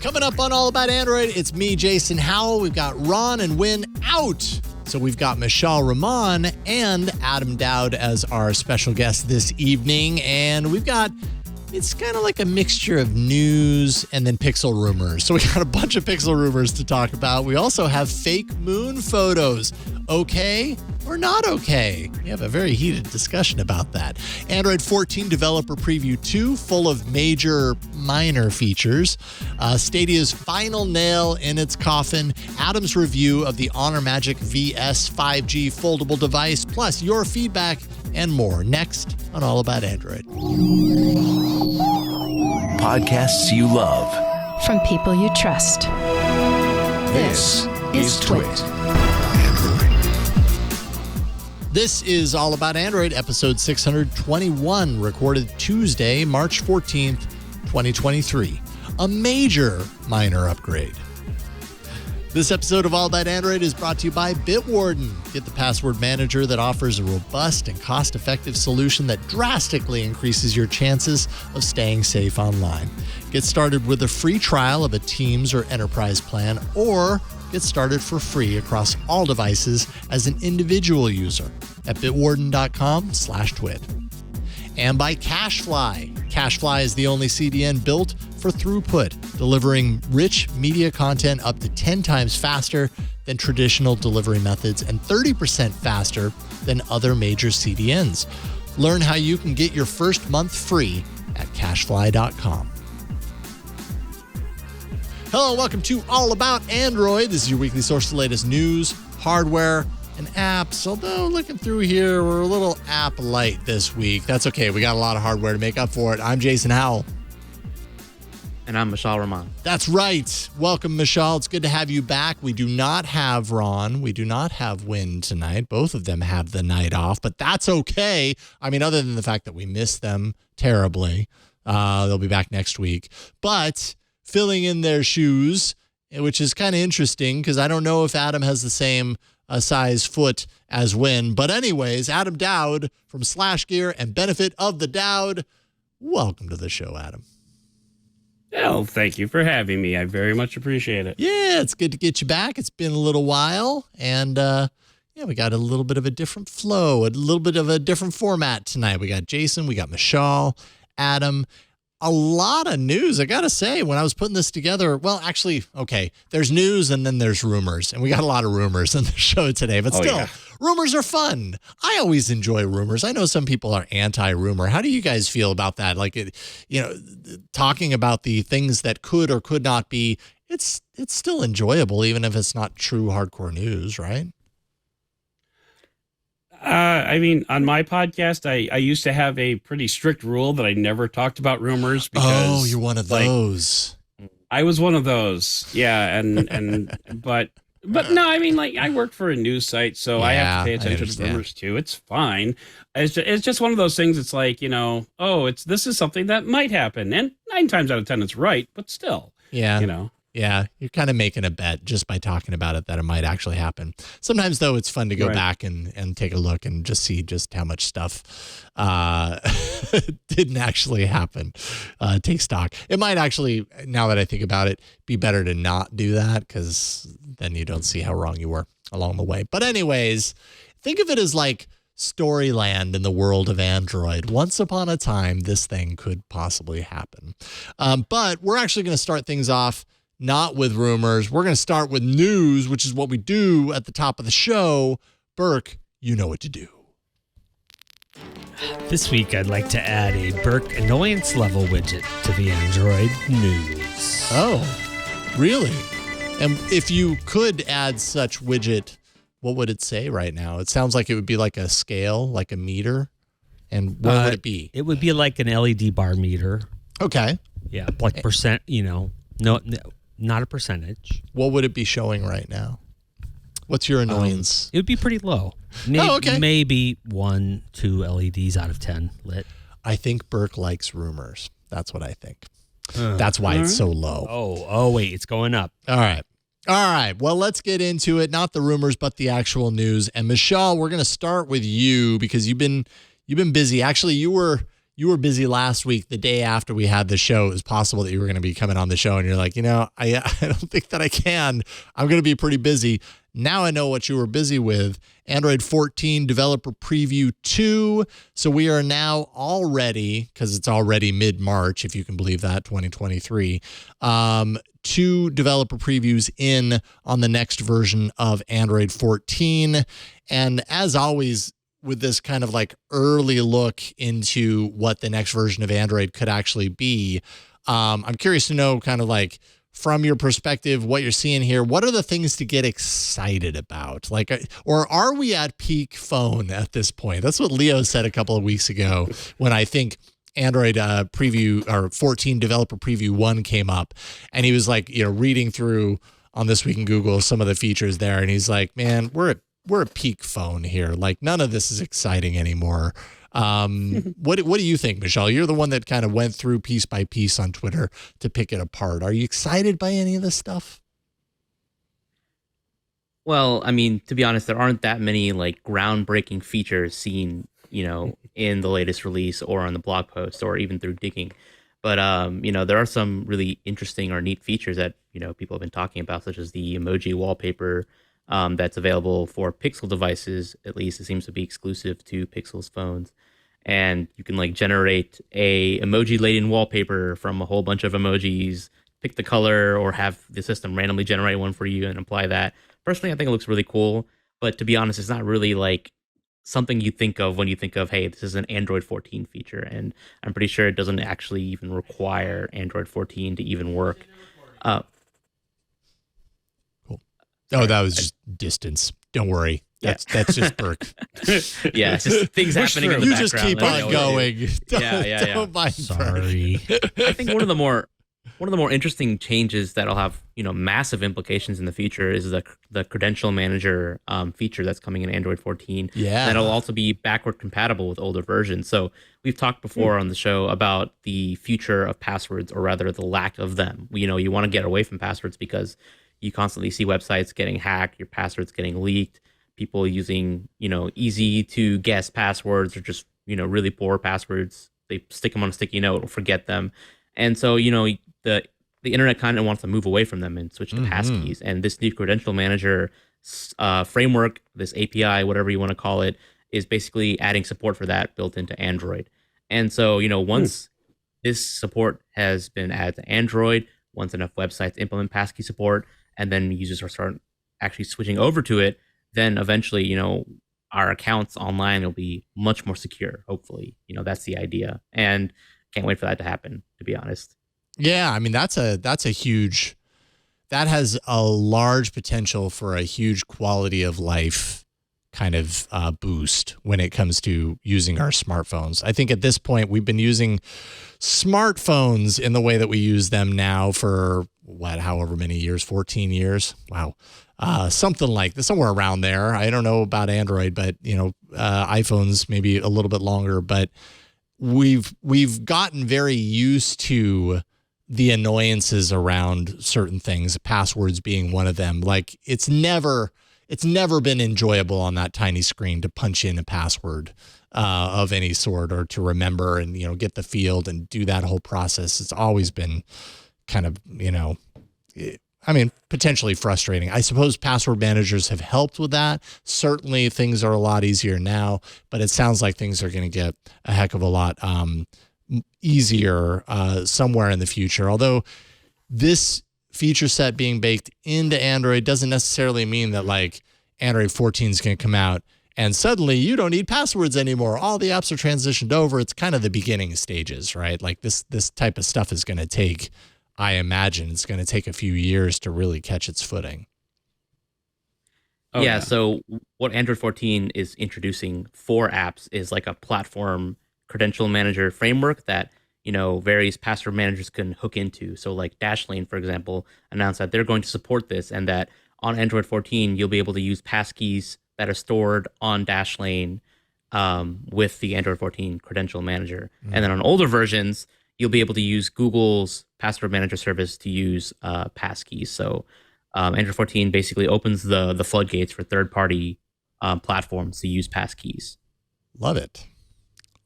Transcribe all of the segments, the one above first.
Coming up on All About Android, it's me, Jason Howell. We've got Ron and Win out. So we've got Michelle Rahman and Adam Dowd as our special guests this evening. And we've got, it's kind of like a mixture of news and then pixel rumors. So we got a bunch of pixel rumors to talk about. We also have fake moon photos. Okay or not okay? We have a very heated discussion about that. Android 14 Developer Preview 2, full of major minor features. Stadia's final nail in its coffin. Adam's review of the Honor Magic VS 5G foldable device, plus your feedback and more. Next on All About Android. Podcasts you love. From people you trust. This is Twit. This is All About Android, episode 621, recorded Tuesday, March 14th, 2023. A major minor upgrade. This episode of All About Android is brought to you by Bitwarden. Get the password manager that offers a robust and cost-effective solution that drastically increases your chances of staying safe online. Get started with a free trial of a Teams or Enterprise plan, or get started for free across all devices as an individual user at bitwarden.com/twit. And by CacheFly. CacheFly is the only CDN built for throughput, delivering rich media content up to 10 times faster than traditional delivery methods and 30% faster than other major CDNs. Learn how you can get your first month free at cachefly.com. Hello, welcome to All About Android. This is your weekly source for the latest news, hardware, and apps. Although looking through here, we're a little app light this week. That's okay. We got a lot of hardware to make up for it. I'm Jason Howell. And I'm Michelle Rahman. That's right. Welcome, Michelle. It's good to have you back. We do not have Ron. We do not have Win tonight. Both of them have the night off, but that's okay. I mean, other than the fact that we miss them terribly. They'll be back next week. But filling in their shoes, which is kind of interesting because I don't know if Adam has the same size foot as Win. But anyways, Adam Dowd from Slash Gear and Benefit of the Dowd. Welcome to the show, Adam. Oh, thank you for having me. I very much appreciate it. Yeah, it's good to get you back. It's been a little while. And we got a little bit of a different flow, a little bit of a different format tonight. We got Jason, we got Michelle, Adam. A lot of news, I got to say, when I was putting this together. Well, actually, okay, there's news and then there's rumors. And we got a lot of rumors in the show today. But still, rumors are fun. I always enjoy rumors. I know some people are anti-rumor. How do you guys feel about that? Like, talking about the things that could or could not be, it's still enjoyable, even if it's not true hardcore news, right? I mean, on my podcast, I used to have a pretty strict rule that I never talked about rumors because you're one of those. I was one of those. Yeah. But no, I mean, like, I work for a news site, so I have to pay attention to rumors too. It's fine. It's just one of those things. It's like, this is something that might happen. And 9 times out of 10, it's right. But still, Yeah, you're kind of making a bet just by talking about it that it might actually happen. Sometimes, though, it's fun to go back and take a look and just see just how much stuff didn't actually happen. Take stock. It might actually, now that I think about it, be better to not do that because then you don't see how wrong you were along the way. But anyways, think of it as like Storyland in the world of Android. Once upon a time, this thing could possibly happen. But we're actually going to start things off not with rumors. We're going to start with news, which is what we do at the top of the show. Burke, you know what to do. This week, I'd like to add a Burke annoyance level widget to the Android news. Oh, really? And if you could add such widget, what would it say right now? It sounds like it would be like a scale, like a meter. And what would it be? It would be like an LED bar meter. Okay. Yeah, like percent, no, not a percentage. What would it be showing right now? What's your annoyance? It would be pretty low. Okay. Maybe 1, 2 LEDs out of 10 lit. I think Burke likes rumors. That's what I think. That's why it's so low. Oh, wait, it's going up. All right. Well, let's get into it. Not the rumors, but the actual news. And Michelle, we're going to start with you because you've been busy. Actually, you were you were busy last week, the day after we had the show. It was possible that you were going to be coming on the show, and you're like, I don't think that I can. I'm going to be pretty busy. Now I know what you were busy with. Android 14 Developer Preview 2. So we are now already, because it's already mid-March, if you can believe that, 2023, 2 developer previews in on the next version of Android 14. And as always, with this kind of like early look into what the next version of Android could actually be, I'm curious to know kind of like, from your perspective, what you're seeing here, what are the things to get excited about? Like, or are we at peak phone at this point? That's what Leo said a couple of weeks ago when I think Android preview or 14 developer preview 1 came up, and he was like, reading through on This Week in Google some of the features there, and he's like, man, we're at peak phone here. Like, none of this is exciting anymore. What do you think, Michelle? You're the one that kind of went through piece by piece on Twitter to pick it apart. Are you excited by any of this stuff? Well, I mean, to be honest, there aren't that many like groundbreaking features seen, in the latest release or on the blog post or even through digging. But, there are some really interesting or neat features that, people have been talking about, such as the emoji wallpaper that's available for Pixel devices. At least it seems to be exclusive to Pixel's phones. And you can like generate a emoji-laden wallpaper from a whole bunch of emojis, pick the color, or have the system randomly generate one for you and apply that. Personally, I think it looks really cool. But to be honest, it's not really like something you think of when you think of, hey, this is an Android 14 feature. And I'm pretty sure it doesn't actually even require Android 14 to even work. Cool. Oh, that was just distance. Don't worry. That's just Burke. Yeah, it's just things happening in the you background. just keep on going. Don't mind Sorry. I think one of the more interesting changes that'll have massive implications in the future is the credential manager feature that's coming in Android 14. Yeah, that'll also be backward compatible with older versions. So we've talked before on the show about the future of passwords, or rather the lack of them. You want to get away from passwords because you constantly see websites getting hacked, your passwords getting leaked, people using, easy to guess passwords, or just, really poor passwords. They stick them on a sticky note or forget them. And so, the internet kind of wants to move away from them and switch to passkeys. And this new credential manager framework, this API, whatever you want to call it, is basically adding support for that built into Android. And so, once this support has been added to Android, once enough websites implement passkey support, and then users are start actually switching over to it, then eventually, our accounts online will be much more secure. Hopefully, that's the idea, and can't wait for that to happen, to be honest. Yeah, I mean, that has a large potential for a huge quality of life kind of boost when it comes to using our smartphones. I think at this point, we've been using smartphones in the way that we use them now for however many years, 14 years. Wow. Something like this, somewhere around there. I don't know about Android, but iPhones maybe a little bit longer, but we've gotten very used to the annoyances around certain things, passwords being one of them. Like it's never been enjoyable on that tiny screen to punch in a password of any sort, or to remember and, get the field and do that whole process. It's always been kind of, potentially frustrating. I suppose password managers have helped with that. Certainly things are a lot easier now, but it sounds like things are going to get a heck of a lot easier somewhere in the future. Although this feature set being baked into Android doesn't necessarily mean that like Android 14 is going to come out and suddenly you don't need passwords anymore. All the apps are transitioned over. It's kind of the beginning stages, right? Like this type of stuff is going to take, I imagine it's going to take a few years to really catch its footing. Oh, yeah. So what Android 14 is introducing for apps is like a platform credential manager framework that, various password managers can hook into. So like Dashlane, for example, announced that they're going to support this, and that on Android 14, you'll be able to use passkeys that are stored on Dashlane with the Android 14 credential manager. And then on older versions, you'll be able to use Google's password manager service to use passkeys. So Android 14 basically opens the floodgates for third-party platforms to use passkeys. Love it.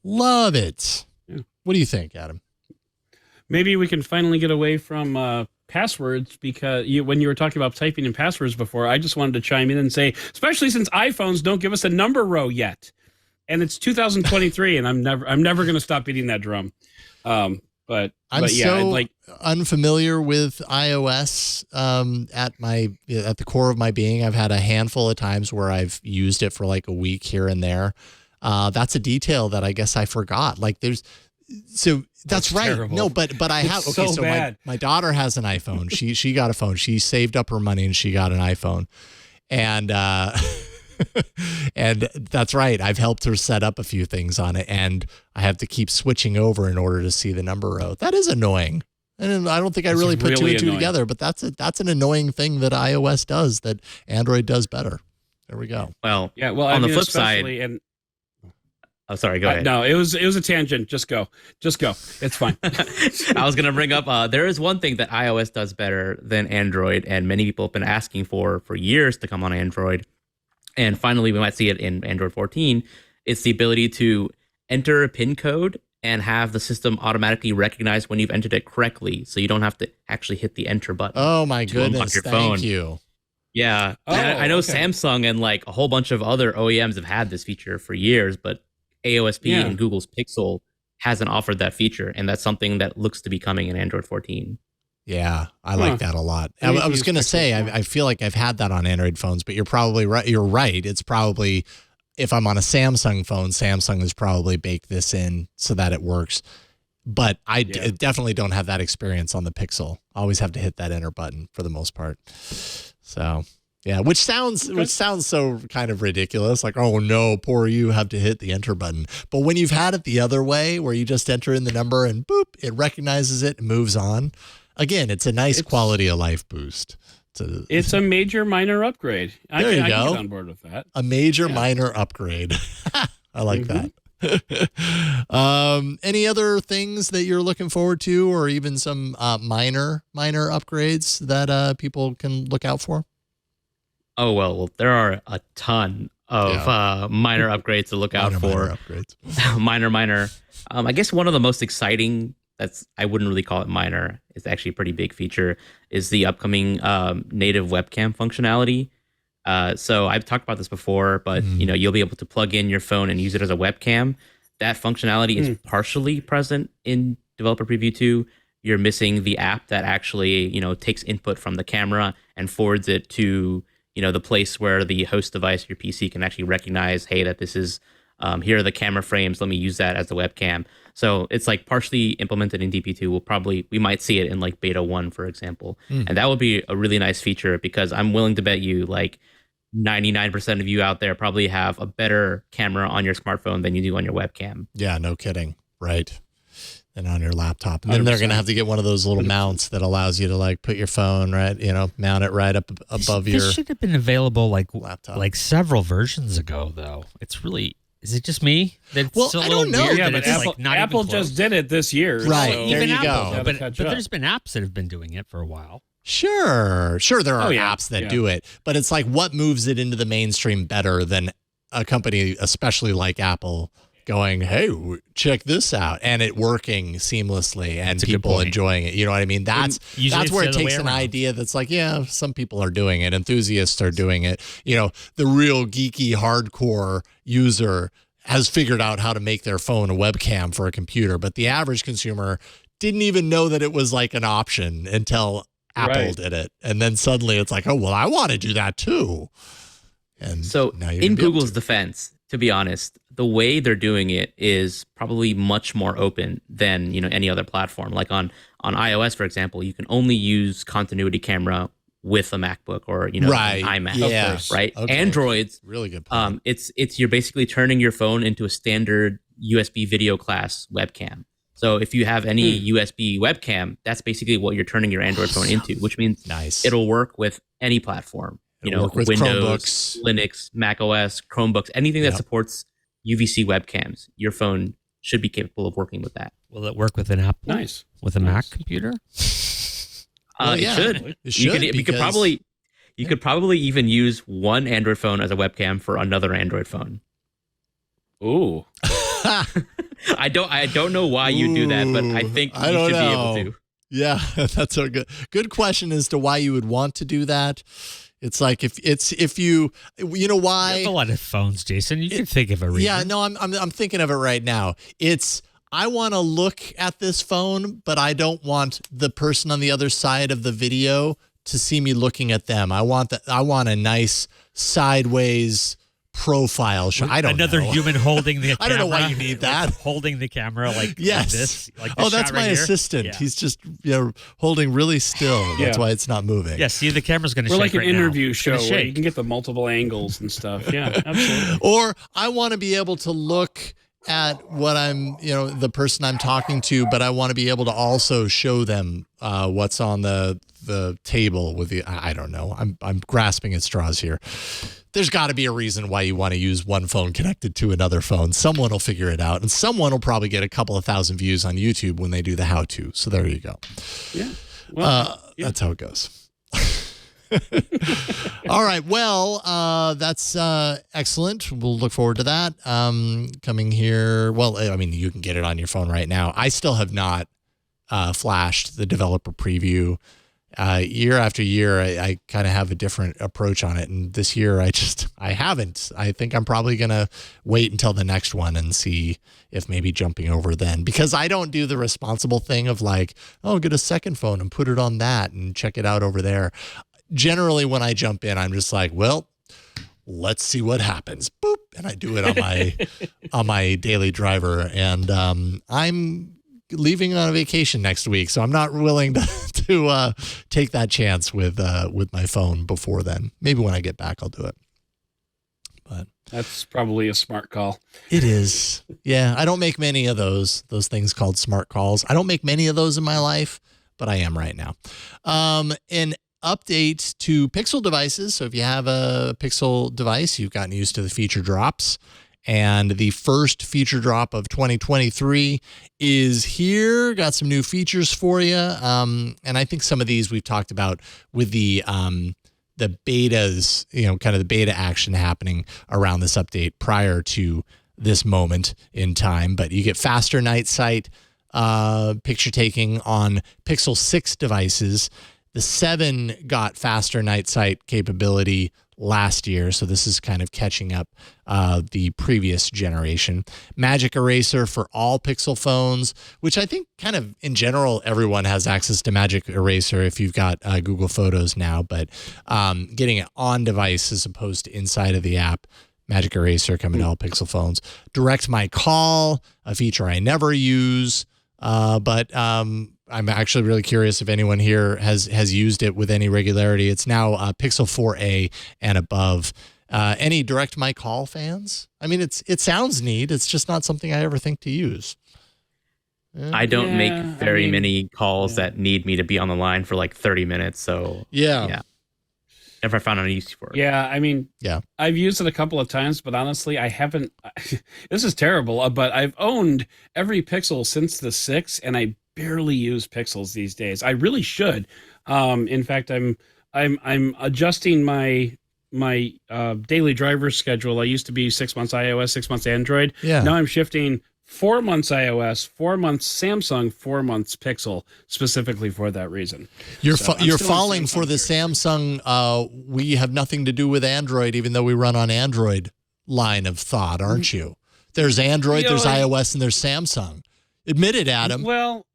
Love it. Yeah. What do you think, Adam? Maybe we can finally get away from passwords, because when you were talking about typing in passwords before, I just wanted to chime in and say, especially since iPhones don't give us a number row yet, and it's 2023, and I'm never going to stop beating that drum. But I'm yeah, so unfamiliar with iOS at the core of my being. I've had a handful of times where I've used it for like a week here and there. That's a detail that I guess I forgot. Like that's right. Terrible. No, but I have. Okay, so my daughter has an iPhone. She got a phone. She saved up her money and she got an iPhone, and and that's right. I've helped her set up a few things on it, and I have to keep switching over in order to see the number row. That is annoying. And I don't think I really put two and two together, but that's an annoying thing that iOS does that Android does better. There we go. Well, yeah. Well, on the flip side, oh, sorry. Go ahead. No, it was a tangent. Just go. It's fine. I was gonna bring up. There is one thing that iOS does better than Android, and many people have been asking for years to come on Android. And finally, we might see it in Android 14. It's the ability to enter a PIN code and have the system automatically recognize when you've entered it correctly, so you don't have to actually hit the enter button. Oh my goodness! Thank you. Yeah, I know okay. Samsung and like a whole bunch of other OEMs have had this feature for years, but AOSP and Google's Pixel hasn't offered that feature, and that's something that looks to be coming in Android 14. Yeah, I like that a lot. I was going to say, I feel like I've had that on Android phones, but you're probably right. You're right. It's probably, if I'm on a Samsung phone, Samsung has probably baked this in so that it works. But I definitely don't have that experience on the Pixel. I always have to hit that enter button for the most part. So, yeah, which sounds so kind of ridiculous. Like, oh no, poor you have to hit the enter button. But when you've had it the other way, where you just enter in the number and boop, it recognizes it and moves on. Again, it's a nice quality of life boost. It's a major minor upgrade. I can get on board with that. A major minor upgrade. I like that. Any other things that you're looking forward to, or even some minor upgrades that people can look out for? Oh, well, there are a ton of minor upgrades to look out for. Minor. I guess one of the most exciting, I wouldn't really call it minor, it's actually a pretty big feature, is the upcoming native webcam functionality. So I've talked about this before, but you'll be able to plug in your phone and use it as a webcam. That functionality is partially present in Developer Preview 2. You're missing the app that actually, takes input from the camera and forwards it to, the place where the host device, your PC, can actually recognize, hey, that this is, here are the camera frames. Let me use that as the webcam. So it's like partially implemented in DP2. We might see it in like beta 1, for example. And that would be a really nice feature, because I'm willing to bet you like 99% of you out there probably have a better camera on your smartphone than you do on your webcam. Yeah, no kidding. Right. And on your laptop. And then they're going to have to get one of those little mounts that allows you to like put your phone right, mount it right up above your This should have been available laptop. like several versions ago, though. It's really, is it just me? That's I don't know. Yeah, but Apple just did it this year. Right. So There you go. But there's been apps that have been doing it for a while. Sure. There are apps that do it, but it's like, what moves it into the mainstream better than a company, especially like Apple, going, hey, check this out, and it working seamlessly and people enjoying it. You know what I mean? That's where it takes an idea that's like, yeah, some people are doing it. Enthusiasts are doing it. The real geeky hardcore user has figured out how to make their phone a webcam for a computer, but the average consumer didn't even know that it was like an option until Apple did it. And then suddenly it's like, oh, well, I want to do that too. And so in Google's defense, to be honest, the way they're doing it is probably much more open than, any other platform. Like on iOS, for example, you can only use continuity camera with a MacBook or, an iMac. Yeah. Right. Okay. Android's really good point. It's you're basically turning your phone into a standard USB video class webcam. So if you have any USB webcam, that's basically what you're turning your Android phone into, which means it'll work with any platform. Work with Windows, Chromebooks. Linux, Mac OS, Chromebooks, anything that supports UVC webcams, your phone should be capable of working with that. Will it work with an Apple? Nice. With a Mac computer? It should. It should. You could probably even use one Android phone as a webcam for another Android phone. Ooh. I don't know why you do that, but I think you should be able to. Yeah, that's a good question as to why you would want to do that. It's like if you know why. You have a lot of phones, Jason. You can think of a reason. Yeah, no, I'm thinking of it right now. I want to look at this phone, but I don't want the person on the other side of the video to see me looking at them. I want a nice sideways profile shot. I don't know. Another human holding the camera. I don't know why you need that. Like holding the camera like this. Like oh, that's my assistant. Yeah. He's just holding really still. That's why it's not moving. Yeah, see, the camera's going to shake. We're like an interview show where you can get the multiple angles and stuff. Yeah, absolutely. Or I want to be able to look at what I'm, the person I'm talking to, but I want to be able to also show them what's on the table with I don't know. I'm grasping at straws here. There's got to be a reason why you want to use one phone connected to another phone. Someone will figure it out, and someone will probably get a couple of thousand views on YouTube when they do the how-to. So there you go. Yeah. Well, that's how it goes. All right. Well, that's excellent. We'll look forward to that coming here. Well, I mean, you can get it on your phone right now. I still have not flashed the developer preview. Year after year, I kind of have a different approach on it. And this year, I haven't. I think I'm probably going to wait until the next one and see if maybe jumping over then. Because I don't do the responsible thing of like, oh, get a second phone and put it on that and check it out over there. Generally, when I jump in, I'm just like, well, let's see what happens. Boop. And I do it on my on my daily driver. And I'm leaving on a vacation next week, so I'm not willing to take that chance with my phone before then. Maybe when I get back, I'll do it. But that's probably a smart call. It is. Yeah, I don't make many of those things called smart calls. I don't make many of those in my life, but I am right now. An update to Pixel devices. So if you have a Pixel device, you've gotten used to the feature drops. And the first feature drop of 2023 is here. Got some new features for you. And I think some of these we've talked about with the betas, kind of the beta action happening around this update prior to this moment in time. But you get faster night sight picture taking on Pixel 6 devices. The 7 got faster night sight capability last year, so this is kind of catching up the previous generation. Magic Eraser for all Pixel phones, which I think kind of in general everyone has access to Magic Eraser if you've got Google Photos now, but getting it on device as opposed to inside of the app. Magic Eraser coming to all Pixel phones. Direct My Call, a feature I never use, but I'm actually really curious if anyone here has used it with any regularity. It's now Pixel 4a and above. Any Direct My Call fans? I mean, it sounds neat. It's just not something I ever think to use. I don't make very many calls that need me to be on the line for like 30 minutes. So yeah. Never found any use for it. Yeah, I mean, I've used it a couple of times, but honestly, I haven't. This is terrible, but I've owned every Pixel since the 6, and I barely use Pixels these days. I really should. In fact, I'm adjusting my daily driver schedule. I used to be 6 months iOS, 6 months Android. Yeah. Now I'm shifting 4 months iOS, 4 months Samsung, 4 months Pixel, specifically for that reason. You're falling for the Samsung. We have nothing to do with Android, even though we run on Android line of thought, aren't you? There's Android, there's iOS, and there's Samsung. Admit it, Adam. Well,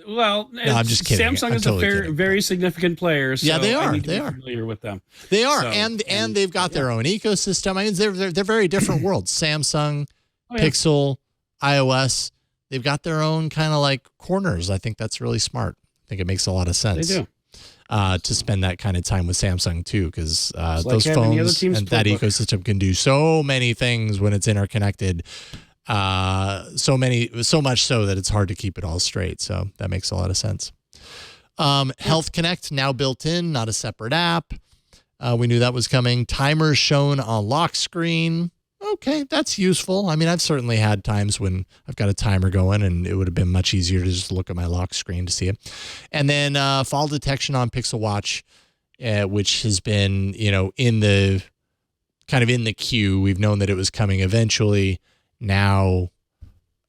no, I'm just kidding. Samsung is totally a very significant player. So yeah, they are. I need to be familiar with them. They are, and they've got their own ecosystem. I mean, they're very different worlds. Samsung, Pixel, iOS. They've got their own kind of like corners. I think that's really smart. I think it makes a lot of sense. They do. To spend that kind of time with Samsung too, because those like phones and that ecosystem can do so many things when it's interconnected. So much so that it's hard to keep it all straight. So that makes a lot of sense. Health Connect now built in, not a separate app. We knew that was coming. Timers shown on lock screen. Okay, that's useful. I mean, I've certainly had times when I've got a timer going and it would have been much easier to just look at my lock screen to see it. And then fall detection on Pixel Watch, which has been, in the queue. We've known that it was coming eventually. Now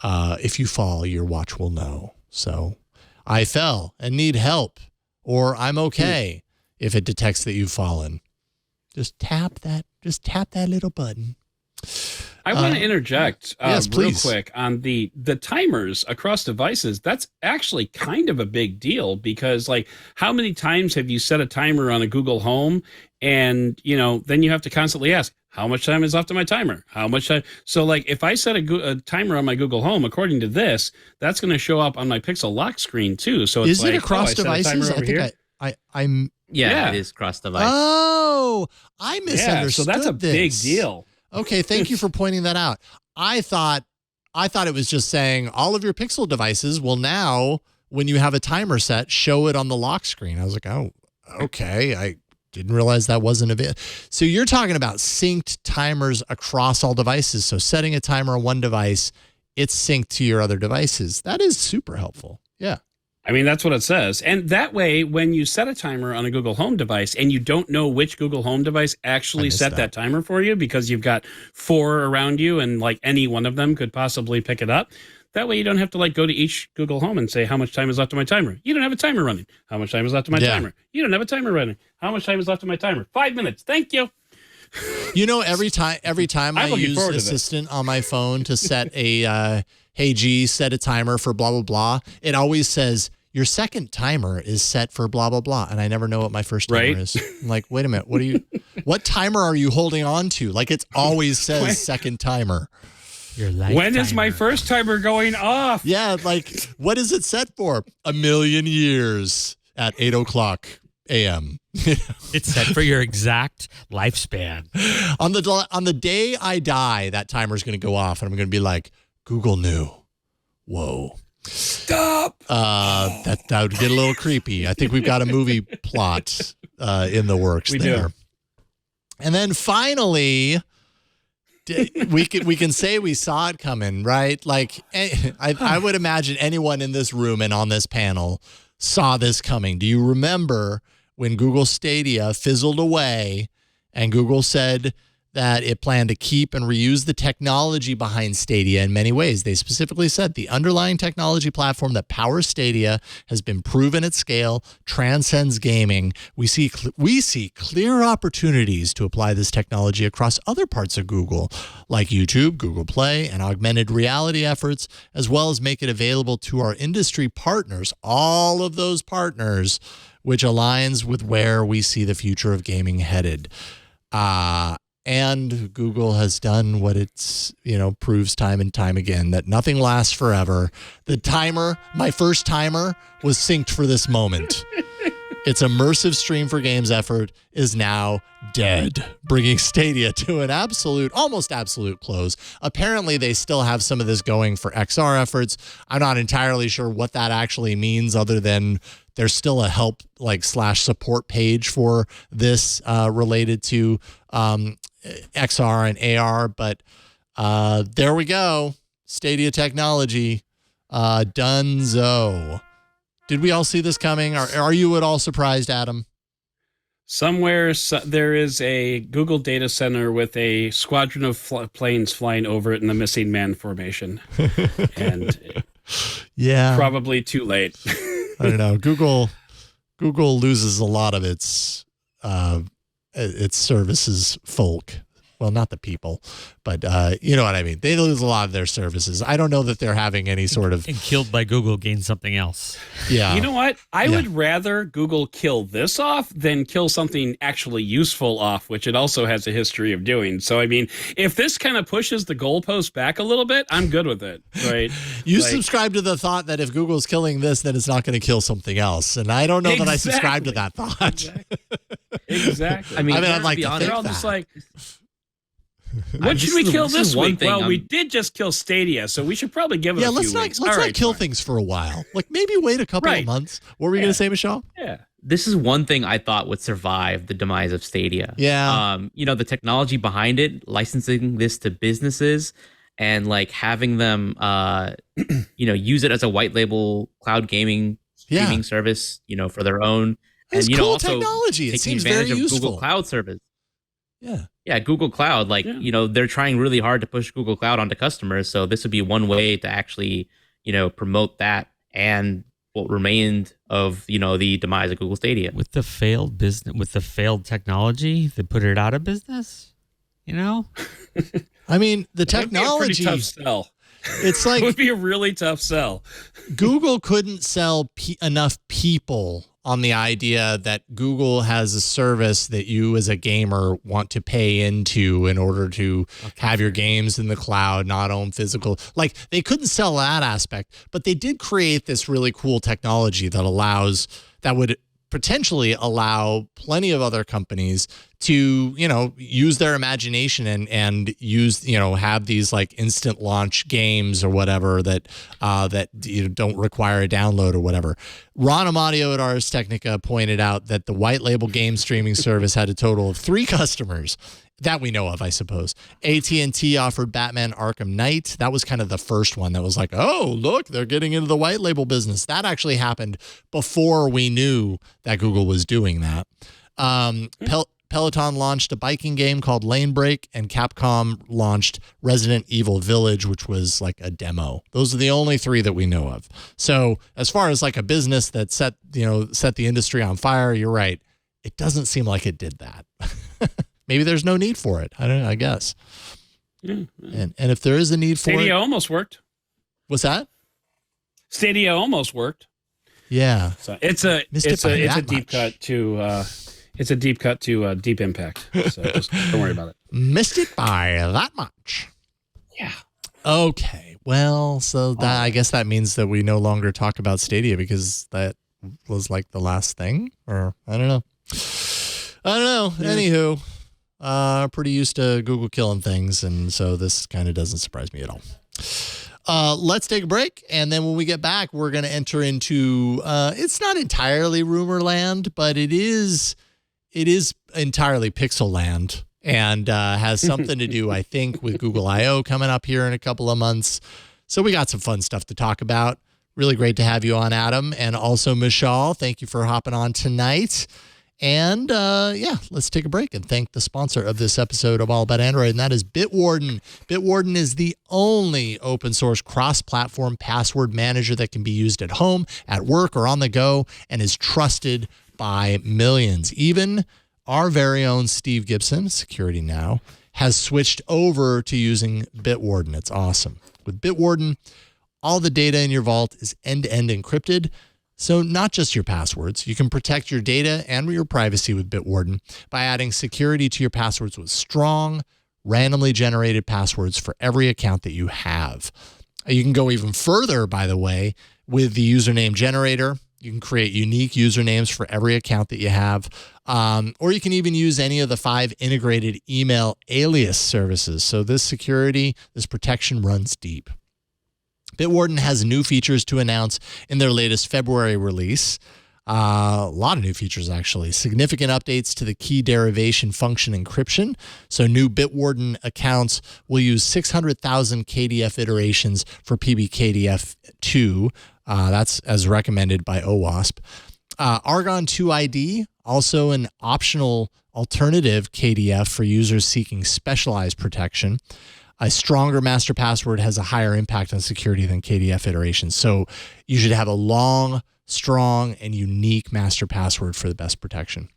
If you fall, your watch will know. So I fell and need help, or I'm okay if it detects that you've fallen. Just tap that little button. I want to interject yes, real please. quick on the timers across devices. That's actually kind of a big deal because, like, how many times have you set a timer on a Google Home and, then you have to constantly ask, how much time is left on my timer? How much time? So, like, if I set a timer on my Google Home, according to this, that's going to show up on my Pixel lock screen too. So it's is it across devices? I'm. Yeah, it is cross device. Oh, I misunderstood. So that's a this. big deal. Okay, thank you for pointing that out. I thought it was just saying all of your Pixel devices will now, when you have a timer set, show it on the lock screen. I was like, oh, okay. I didn't realize that wasn't available. So you're talking about synced timers across all devices. So setting a timer on one device, it's synced to your other devices. That is super helpful. Yeah. I mean, that's what it says. And that way, when you set a timer on a Google Home device and you don't know which Google Home device actually set that timer for you because you've got 4 around you and like any one of them could possibly pick it up. That way you don't have to like go to each Google Home and say, how much time is left on my timer? You don't have a timer running. How much time is left on my timer? You don't have a timer running. How much time is left on my timer? 5 minutes. Thank you. Every time I use Assistant on my phone to set a, hey, G, set a timer for blah, blah, blah, it always says, your second timer is set for blah, blah, blah. And I never know what my first timer is. I'm like, wait a minute. What timer are you holding on to? Like, it always says second timer. When is my first timer going off? Yeah. Like, what is it set for? 1,000,000 years at 8:00 a.m. It's set for your exact lifespan. On the day I die, that timer's going to go off, and I'm going to be like, Google knew. Whoa. Stop. That would get a little creepy. I think we've got a movie plot in the works there. And then finally, we can say we saw it coming, right? Like, I would imagine anyone in this room and on this panel saw this coming. Do you remember when Google Stadia fizzled away and Google said that it planned to keep and reuse the technology behind Stadia in many ways? They specifically said the underlying technology platform that powers Stadia has been proven at scale, transcends gaming. We see clear opportunities to apply this technology across other parts of Google, like YouTube, Google Play, and augmented reality efforts, as well as make it available to our industry partners, all of those partners, which aligns with where we see the future of gaming headed. And Google has done what it's, proves time and time again, that nothing lasts forever. The timer, my first timer, was synced for this moment. Its immersive stream for games effort is now dead, bringing Stadia to an almost absolute close. Apparently, they still have some of this going for XR efforts. I'm not entirely sure what that actually means, other than there's still a help /support page for this related to XR and AR. But there we go. Stadia technology, donezo. Did we all see this coming? Are you at all surprised, Adam? Somewhere there is a Google data center with a squadron of planes flying over it in the missing man formation. And yeah, probably too late. I don't know. Google loses a lot of its services folk. Well, not the people, but you know what I mean. They lose a lot of their services. I don't know that they're having any sort of... And killed by Google gain something else. Yeah. You know what? I would rather Google kill this off than kill something actually useful off, which it also has a history of doing. So, I mean, if this kind of pushes the goalpost back a little bit, I'm good with it, right? You subscribe to the thought that if Google's killing this, then it's not going to kill something else. And I don't know that I subscribe to that thought. Exactly. I mean, I'd like to think they're all that. just like... What should we kill this week? Well, we did just kill Stadia, so we should probably give it a few weeks. Let's not kill things for a while. Like, maybe wait a couple of months. What were we going to say, Michelle? Yeah. This is one thing I thought would survive the demise of Stadia. Yeah. The technology behind it, licensing this to businesses and like having them, use it as a white label cloud gaming streaming service, for their own. It's and, cool also technology. It taking seems advantage very of useful. Google Cloud service. Yeah. Google Cloud, they're trying really hard to push Google Cloud onto customers. So this would be one way to actually, promote that and what remained of, the demise of Google Stadia. With the failed business, with the failed technology, they put it out of business, I mean, the technology. That'd be a pretty tough sell. It's like it would be a really tough sell. Google couldn't sell enough people on the idea that Google has a service that you as a gamer want to pay into in order to have your games in the cloud, not own physical. Like, they couldn't sell that aspect, but they did create this really cool technology that would potentially allow plenty of other companies to, use their imagination and use, have these like instant launch games or whatever that don't require a download or whatever. Ron Amadio at Ars Technica pointed out that the white label game streaming service had a total of 3 customers that we know of, I suppose. AT&T offered Batman Arkham Knight. That was kind of the first one that was like, oh, look, they're getting into the white label business. That actually happened before we knew that Google was doing that. Peloton launched a biking game called Lane Break, and Capcom launched Resident Evil Village, which was like a demo. Those are the only 3 that we know of. So as far as like a business that set the industry on fire, you're right. It doesn't seem like it did that. Maybe there's no need for it. I don't know, I guess. Yeah. And if there is a need for Stadia it. almost worked. What's that? Stadia almost worked. Yeah. So it's a deep cut to Deep Impact. So just don't worry about it. Missed it by that much. Yeah. Okay. Well, so that I guess that means that we no longer talk about Stadia because that was like the last thing, or I don't know. Yeah. Anywho, pretty used to Google killing things, and so this kind of doesn't surprise me at all. Let's take a break, and then when we get back, we're going to enter into it's not entirely rumor land, but it is entirely pixel land, and has something to do, I think, with Google I/O coming up here in a couple of months. So we got some fun stuff to talk about. Really great to have you on, Adam, and also Mishal. Thank you for hopping on tonight. And let's take a break and thank the sponsor of this episode of All About Android, and that is Bitwarden. Bitwarden is the only open source cross-platform password manager that can be used at home, at work, or on the go, and is trusted by millions. Even our very own Steve Gibson, Security Now, has switched over to using Bitwarden. It's awesome. With Bitwarden, all the data in your vault is end-to-end encrypted. So not just your passwords, you can protect your data and your privacy with Bitwarden by adding security to your passwords with strong, randomly generated passwords for every account that you have. You can go even further, by the way, with the username generator. You can create unique usernames for every account that you have, or you can even use any of the 5 integrated email alias services. So this protection runs deep. Bitwarden has new features to announce in their latest February release. A lot of new features, actually. Significant updates to the key derivation function encryption. So new Bitwarden accounts will use 600,000 KDF iterations for PBKDF2. That's as recommended by OWASP. Argon 2 ID, also an optional alternative KDF for users seeking specialized protection. A stronger master password has a higher impact on security than KDF iterations. So you should have a long, strong, and unique master password for the best protection.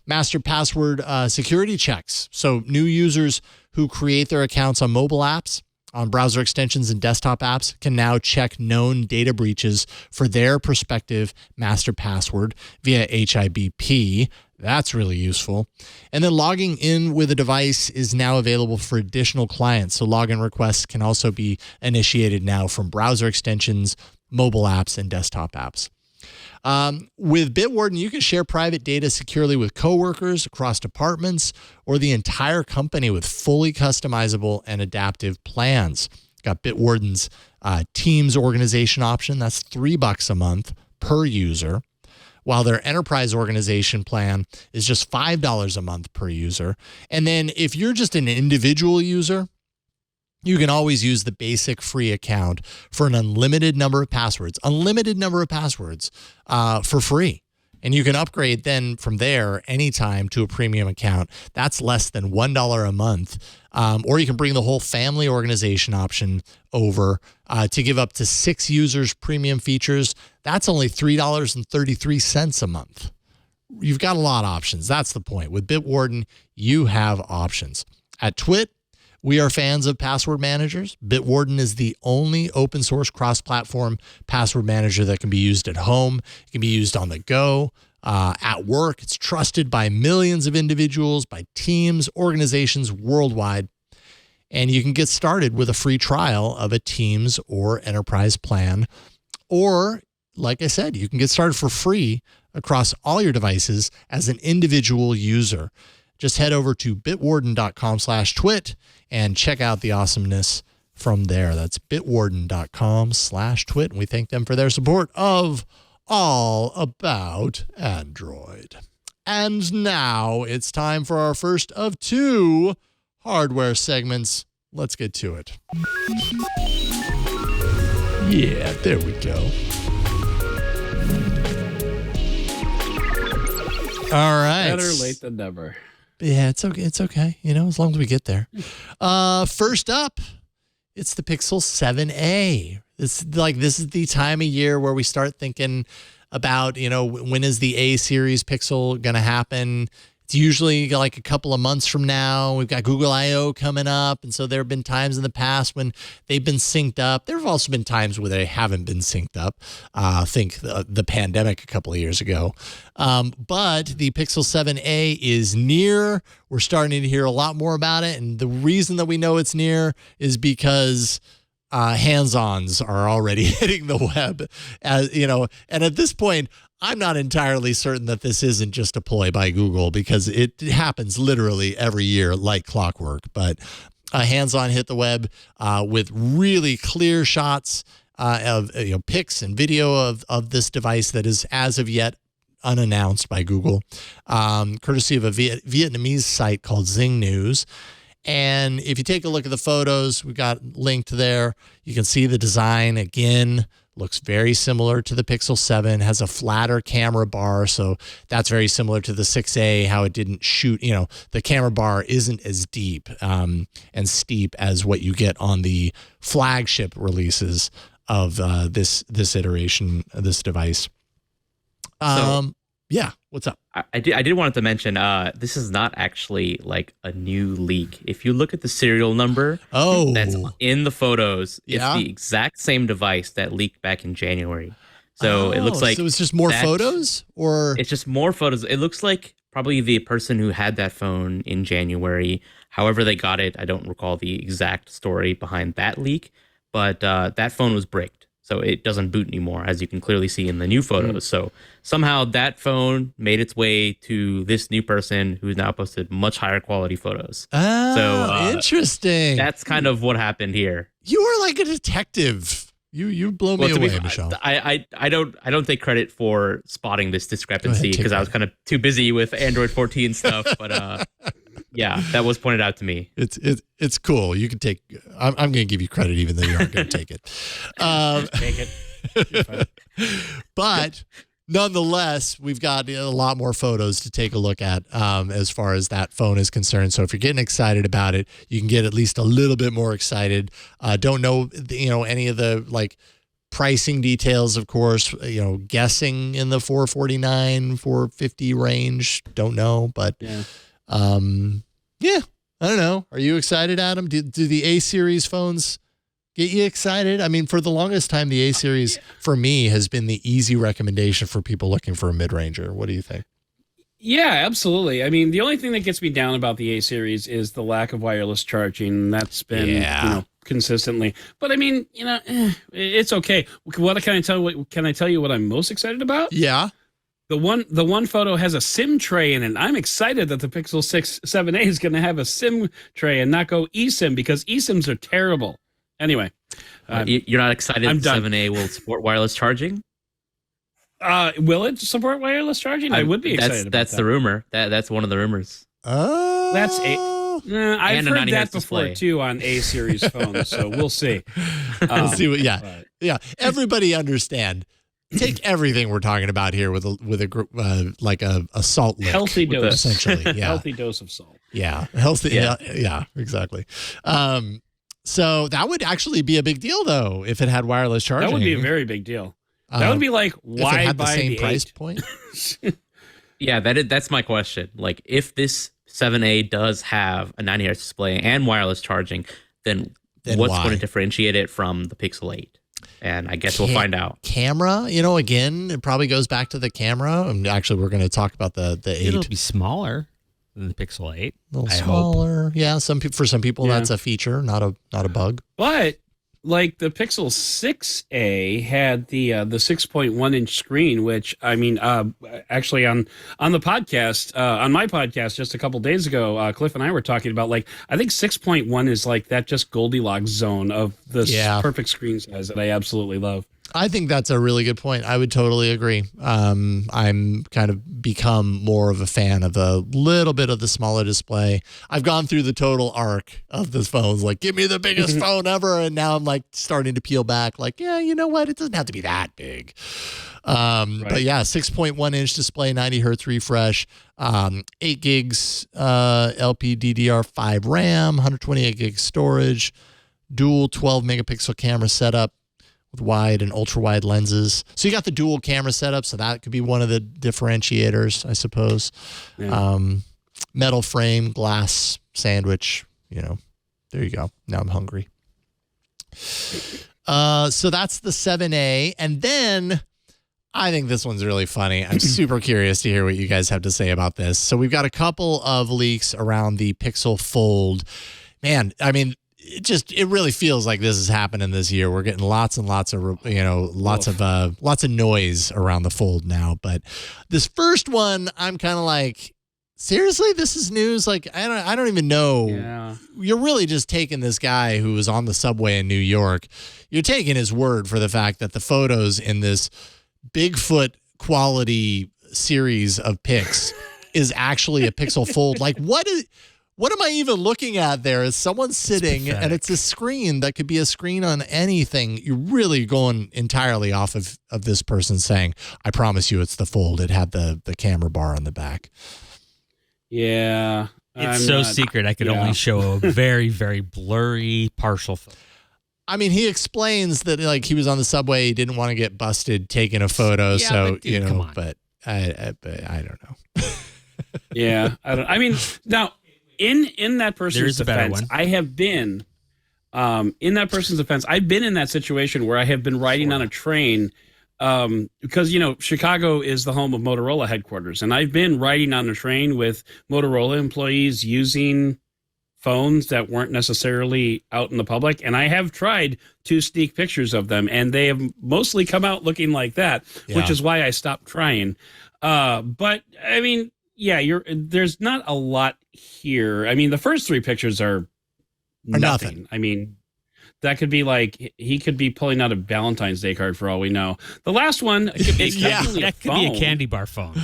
Master password security checks. So new users who create their accounts on mobile apps, on browser extensions and desktop apps can now check known data breaches for their prospective master password via HIBP. That's really useful. And then logging in with a device is now available for additional clients. So login requests can also be initiated now from browser extensions, mobile apps, and desktop apps. With Bitwarden, you can share private data securely with coworkers, across departments, or the entire company with fully customizable and adaptive plans. Got Bitwarden's Teams organization option. That's $3 a month per user, while their enterprise organization plan is just $5 a month per user. And then if you're just an individual user, you can always use the basic free account for an unlimited number of passwords for free. And you can upgrade then from there anytime to a premium account. That's less than $1 a month. Or you can bring the whole family organization option over to give up to 6 users premium features. That's only $3.33 a month. You've got a lot of options. That's the point. With Bitwarden, you have options. At Twit, we are fans of password managers. Bitwarden is the only open source cross-platform password manager that can be used at home. It can be used on the go, at work. It's trusted by millions of individuals, by teams, organizations worldwide. And you can get started with a free trial of a Teams or Enterprise plan. Or, like I said, you can get started for free across all your devices as an individual user. Just head over to bitwarden.com/twit and check out the awesomeness from there. That's bitwarden.com/twit. And we thank them for their support of All About Android. And now it's time for our first of 2 hardware segments. Let's get to it. Yeah, there we go. All right. Better late than never. Yeah, it's okay. It's okay. As long as we get there. First up, it's the Pixel 7a. This is the time of year where we start thinking about, when is the A series Pixel going to happen? It's usually like a couple of months from now. We've got Google I/O coming up. And so there have been times in the past when they've been synced up. There have also been times where they haven't been synced up. Think the pandemic a couple of years ago. But the Pixel 7a is near. We're starting to hear a lot more about it. And the reason that we know it's near is because hands-ons are already hitting the web, and at this point, I'm not entirely certain that this isn't just a ploy by Google, because it happens literally every year like clockwork. But hands-on hit the web with really clear shots of pics and video of this device that is as of yet unannounced by Google, courtesy of a Vietnamese site called Zing News. And if you take a look at the photos, we got linked there. You can see the design again. Looks very similar to the Pixel 7, has a flatter camera bar. So that's very similar to the 6A, how it didn't shoot, the camera bar isn't as deep and steep as what you get on the flagship releases of this iteration of this device. Yeah, what's up? I did want to mention, this is not actually like a new leak. If you look at the serial number that's in the photos, it's the exact same device that leaked back in January. So it looks like... So it's just more photos? Or it's just more photos. It looks like probably the person who had that phone in January, however they got it, I don't recall the exact story behind that leak, but that phone was bricked. So it doesn't boot anymore, as you can clearly see in the new photos. So somehow that phone made its way to this new person who's now posted much higher quality photos. So interesting. That's kind of what happened here. You are like a detective. You blow me away, Michelle. I don't take credit for spotting this discrepancy because I was kind of too busy with Android 14 stuff. But yeah, that was pointed out to me. It's cool. You can take. I'm going to give you credit even though you aren't going to take it. Take it. But nonetheless, we've got a lot more photos to take a look at as far as that phone is concerned. So if you're getting excited about it, you can get at least a little bit more excited. Don't know, any of the pricing details, of course, guessing in the $449, $450 range. Don't know, but yeah. I don't know. Are you excited, Adam? Do the A series phones get you excited? I mean, for the longest time, the A series for me has been the easy recommendation for people looking for a mid-ranger. What do you think? Yeah, absolutely. I mean, the only thing that gets me down about the A series is the lack of wireless charging. That's been, consistently. But I mean, it's okay. What can I tell you? Can I tell you what I'm most excited about? Yeah. The one photo has a SIM tray in it. I'm excited that the Pixel 7a is going to have a SIM tray and not go eSIM, because eSIMs are terrible. Anyway, you're not excited that 7a will support wireless charging? Will it support wireless charging? I would be excited. That's the rumor. That's one of the rumors. Oh, that's I've heard that before too on A series phones. So we'll see. We'll see what. Yeah. Everybody understand. take everything we're talking about here with a salt lick. Healthy dose, essentially. Yeah, healthy dose of salt. Yeah, healthy. Yeah, exactly. So that would actually be a big deal, though, if it had wireless charging. That would be a very big deal. That would be like, why if it had buy the same the price 8? point? Yeah, that's my question. Like, if this 7A does have a 90 hertz display and wireless charging, then what's why? going to differentiate it from the Pixel 8? And I guess we'll find out. Camera, again, it probably goes back to the camera. And actually, we're going to talk about the 8. It'll be smaller than the Pixel 8. A little I smaller. hope. Yeah, for some people, that's a feature, not a bug. But like the Pixel 6a had the 6.1 inch screen, which I mean, actually on the podcast, on my podcast just a couple days ago, Cliff and I were talking about, like, I think 6.1 is like that just Goldilocks zone of the perfect screen size that I absolutely love. I think that's a really good point. I would totally agree. I'm kind of become more of a fan of a little bit of the smaller display. I've gone through the total arc of this phone. Like, give me the biggest phone ever. And now I'm like starting to peel back. Like, yeah, you know what? It doesn't have to be that big. Right. But yeah, 6.1 inch display, 90 hertz refresh, 8 gigs LPDDR5 RAM, 128 gig storage, dual 12 megapixel camera setup with wide and ultra wide lenses. So you got the dual camera setup, so that could be one of the differentiators, I suppose. Yeah. Metal frame, glass sandwich, there you go. Now I'm hungry. So that's the 7A. And then I think this one's really funny. I'm super curious to hear what you guys have to say about this. So we've got a couple of leaks around the Pixel Fold. Man, I mean, it really feels like this is happening this year. We're getting lots and lots of lots of noise around the Fold now. But this first one, I'm kind of like, seriously, this is news? Like, I don't even know. Yeah. You're really just taking this guy who was on the subway in New York. You're taking his word for the fact that the photos in this Bigfoot quality series of pics is actually a Pixel Fold. Like, what am I even looking at there? Is someone sitting and it's a screen that could be a screen on anything? You're really going entirely off of this person saying, I promise you it's the Fold. It had the camera bar on the back. Yeah. It's secret. I could only show a very, very blurry partial photo. I mean, he explains that, like, he was on the subway. He didn't want to get busted taking a photo. Yeah, so, but dude, come on. But I don't know. Yeah. I mean, now, in that person's defense, I have been in that person's defense. I've been in that situation where I have been riding on a train because, Chicago is the home of Motorola headquarters. And I've been riding on a train with Motorola employees using phones that weren't necessarily out in the public. And I have tried to sneak pictures of them, and they have mostly come out looking like that, which is why I stopped trying. But I mean, yeah, there's not a lot here. I mean, the first 3 pictures are nothing. I mean, that could be like, he could be pulling out a Valentine's Day card for all we know. The last one could be that could be a candy bar phone.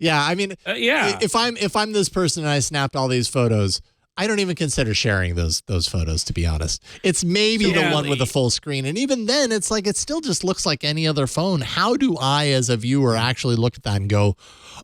Yeah, I mean, if I'm this person and I snapped all these photos, I don't even consider sharing those photos, to be honest. It's maybe the one with the full screen. And even then, it's like, it still just looks like any other phone. How do I, as a viewer, actually look at that and go,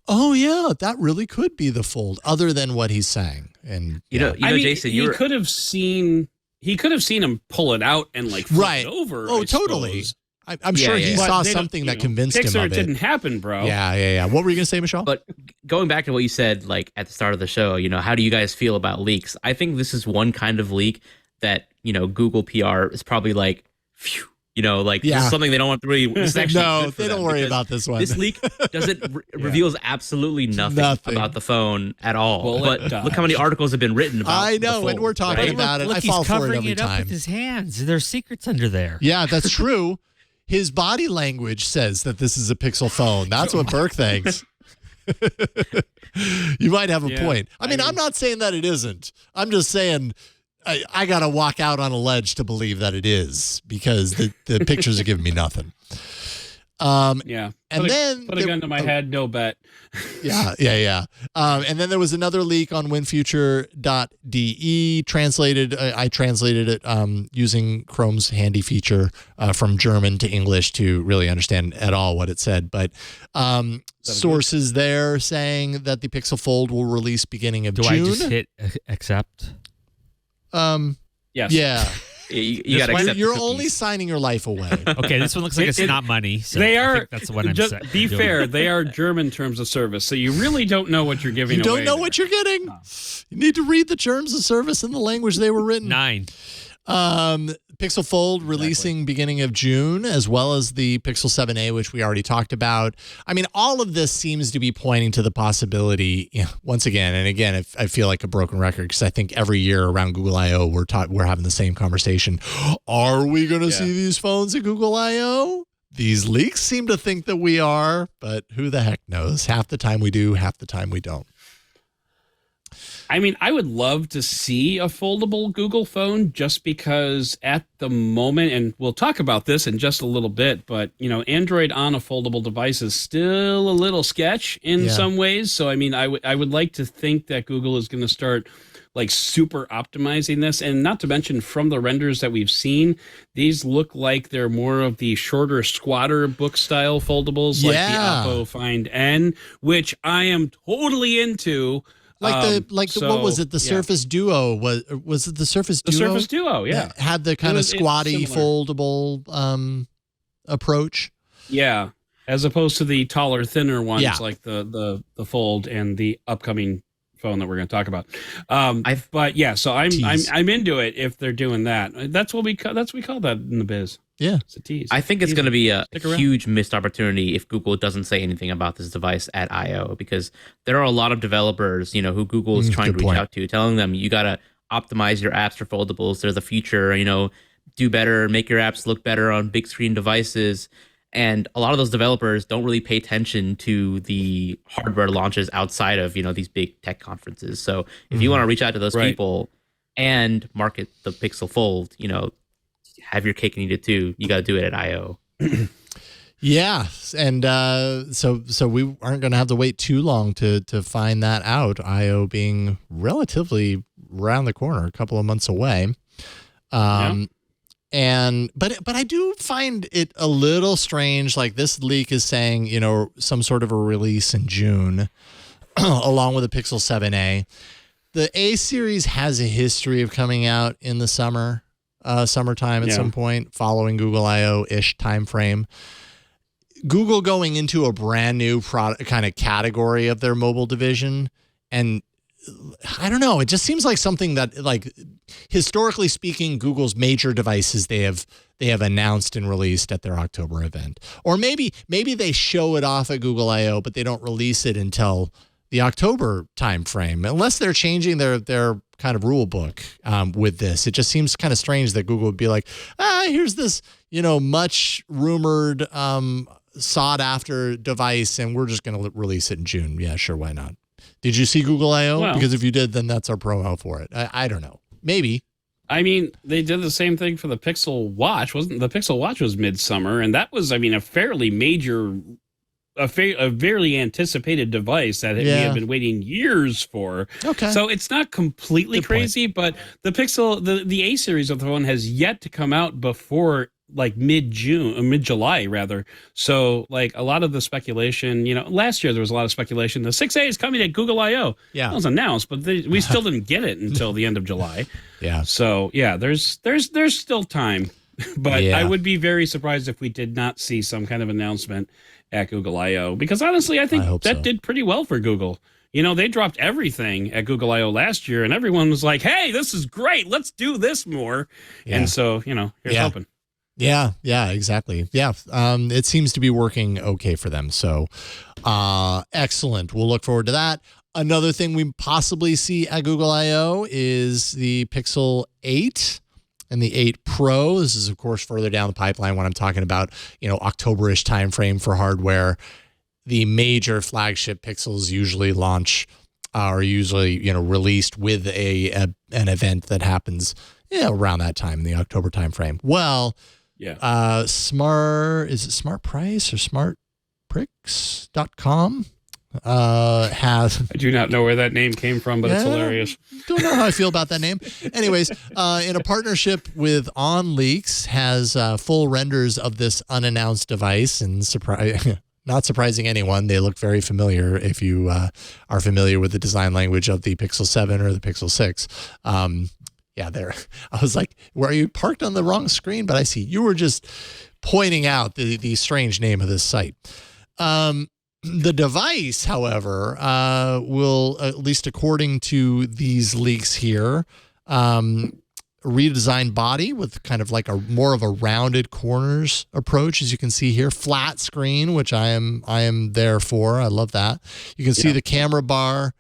oh, yeah, that really could be the Fold, other than what he's saying? And Jason, he could have seen him pull it out and like flip it over. Oh, totally. I'm sure he saw something that convinced him of it. Pixar didn't happen, bro. Yeah. What were you going to say, Michelle? But going back to what you said, like at the start of the show, how do you guys feel about leaks? I think this is one kind of leak that, Google PR is probably like, phew, this is something they don't want to really. This is actually no, they don't worry about this one. This leak reveals absolutely nothing about the phone at all. Well, but look how many articles have been written about. I know, and we're talking about it. Look, I fall for it every he's covering it up with his hands. There's secrets under there. Yeah, that's true. His body language says that this is a Pixel phone. That's what Burke thinks. You might have a point. I mean, I'm not saying that it isn't. I'm just saying I got to walk out on a ledge to believe that it is, because the pictures are giving me nothing. Yeah. And then put a gun to my head, no bet. Yeah. And then there was another leak on winfuture.de translated. I translated it using Chrome's handy feature from German to English to really understand at all what it said. But sources there saying that the Pixel Fold will release beginning of June. Do I just hit accept? Yes. Yeah. You got to accept. You're only signing your life away. Okay, this one looks like it's not money. So they are. I think that's what I'm just saying. be fair. They are German terms of service, so you really don't know what you're giving. You don't away know there. what you're getting. You need to read the terms of service in the language they were written. 9. Pixel Fold releasing beginning of June, as well as the Pixel 7a, which we already talked about. I mean, all of this seems to be pointing to the possibility, once again, and again, I feel like a broken record because I think every year around Google I/O we're having the same conversation. Are we going to see these phones at Google I/O? These leaks seem to think that we are, but who the heck knows? Half the time we do, half the time we don't. I mean, I would love to see a foldable Google phone just because at the moment, and we'll talk about this in just a little bit, but, Android on a foldable device is still a little sketch in some ways. So, I mean, I would like to think that Google is going to start like super optimizing this. And not to mention from the renders that we've seen, these look like they're more of the shorter squatter book style foldables like the Oppo Find N, which I am totally into. What was it? The Surface Duo was it the Surface Duo? The Surface Duo, yeah. That had the kind of squatty foldable approach. Yeah, as opposed to the taller, thinner ones like the Fold and the upcoming phone that we're going to talk about. So I'm into it if they're doing that. That's what we call that in the biz. Yeah, it's a tease. I think it's going to be a huge missed opportunity if Google doesn't say anything about this device at I/O, because there are a lot of developers, who Google is trying to reach out to, telling them you got to optimize your apps for foldables. They're the future, do better, make your apps look better on big screen devices. And a lot of those developers don't really pay attention to the hardware launches outside of, these big tech conferences. So if you want to reach out to those people and market the Pixel Fold, have your cake and eat it too, you got to do it at I/O. Yeah, and so we aren't going to have to wait too long to find that out. I/O being relatively around the corner, a couple of months away. But I do find it a little strange. Like this leak is saying, some sort of a release in June, along with the Pixel 7a. The A series has a history of coming out in the summertime at some point, following Google I/O-ish timeframe. Google going into a brand new product kind of category of their mobile division, and I don't know, it just seems like something that, like, historically speaking, Google's major devices they have announced and released at their October event, or maybe they show it off at Google I/O, but they don't release it until the October timeframe, unless they're changing their kind of rule book with this. It just seems kind of strange that Google would be like, here's this, much rumored, sought after device, and we're just going to release it in June. Yeah, sure, why not? Did you see Google I/O? Well, because if you did, then that's our promo for it. I don't know. Maybe. I mean, they did the same thing for the Pixel Watch. The Pixel Watch was midsummer, and that was, a fairly major, a very anticipated device that we have been waiting years for. Okay. So it's not completely crazy, but the Pixel, the A series of the phone has yet to come out before like mid-July rather. So like a lot of the speculation, last year there was a lot of speculation. The 6A is coming at Google I/O. Yeah. It was announced, but we still didn't get it until the end of July. Yeah. So yeah, there's still time, but I would be very surprised if we did not see some kind of announcement at Google I/O, because honestly, I think that did pretty well for Google. They dropped everything at Google I/O last year, and everyone was like, hey, this is great. Let's do this more. Yeah. And so, here's hoping. Yeah, exactly. Yeah, it seems to be working okay for them. So, excellent. We'll look forward to that. Another thing we possibly see at Google I/O is the Pixel 8 and the 8 Pro. This is, of course, further down the pipeline when I'm talking about, October-ish timeframe for hardware. The major flagship Pixels usually launch are usually, released with an event that happens around that time in the October timeframe. Well, Yeah. Is it Smart Price or smartpricks.com? Has I do not know where that name came from, but it's hilarious. Don't know how I feel about that name. Anyways, in a partnership with OnLeaks, has full renders of this unannounced device, and not surprising anyone, they look very familiar if you are familiar with the design language of the Pixel 7 or the Pixel 6. Yeah, there. I was like, were you parked on the wrong screen? But I see you were just pointing out the strange name of this site. The device, however, will, at least according to these leaks here, redesigned body with kind of like more of a rounded corners approach, as you can see here. Flat screen, which I am there for. I love that. You can see the camera bar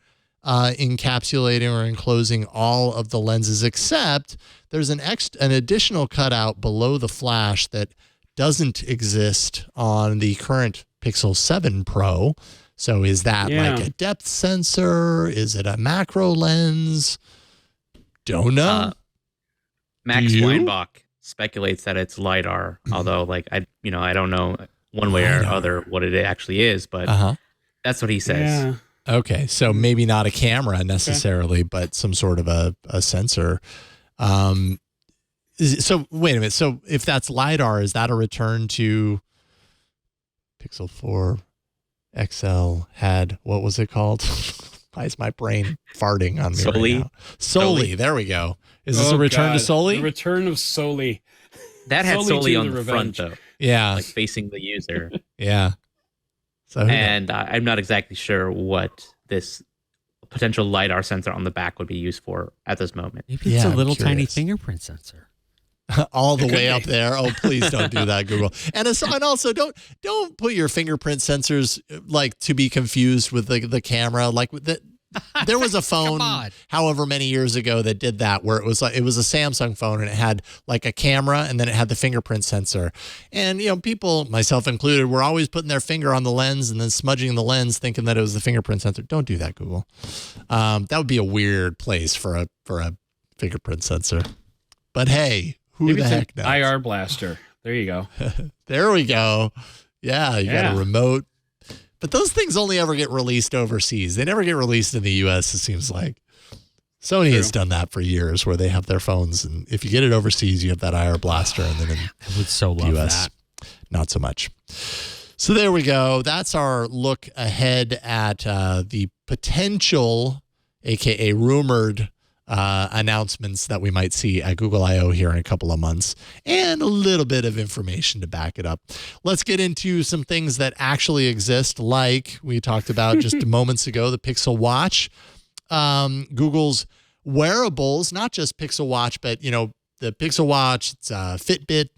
encapsulating or enclosing all of the lenses, except there's an additional cutout below the flash that doesn't exist on the current Pixel 7 Pro. So is that like a depth sensor? Is it a macro lens? Don't know. Max Weinbach speculates that it's LiDAR, although I don't know one way or other what it actually is, but that's what he says. Yeah. Okay, so maybe not a camera necessarily, but some sort of a sensor. So wait a minute. So if that's LiDAR, is that a return to Pixel 4 XL had, what was it called? Why is my brain farting on me Soli? right now? Soli, there we go. Is this a return to Soli? The return of Soli. That had Soli on the revenge. front, though. Yeah. Like facing the user. Yeah. So and I'm not exactly sure what this potential LiDAR sensor on the back would be used for at this moment. Maybe it's a little tiny fingerprint sensor. All the way up there. Oh, please don't do that, Google. And also don't put your fingerprint sensors to be confused with the camera. There was a phone however many years ago that did that, where it was a Samsung phone and it had like a camera and then it had the fingerprint sensor. And people, myself included, were always putting their finger on the lens and then smudging the lens thinking that it was the fingerprint sensor. Don't do that, Google. That would be a weird place for a fingerprint sensor. But hey, who the heck knows? IR blaster. There you go. There we go. Yeah, you got a remote. But those things only ever get released overseas. They never get released in the U.S., it seems like. Sony has done that for years, where they have their phones, and if you get it overseas, you have that IR blaster, and then in I would so love the US, not so much. So there we go. That's our look ahead at the potential, aka rumored, announcements that we might see at Google I/O here in a couple of months, and a little bit of information to back it up. Let's get into some things that actually exist, like we talked about just moments ago, the Pixel Watch, Google's wearables, not just Pixel Watch, but the Pixel Watch, it's Fitbit,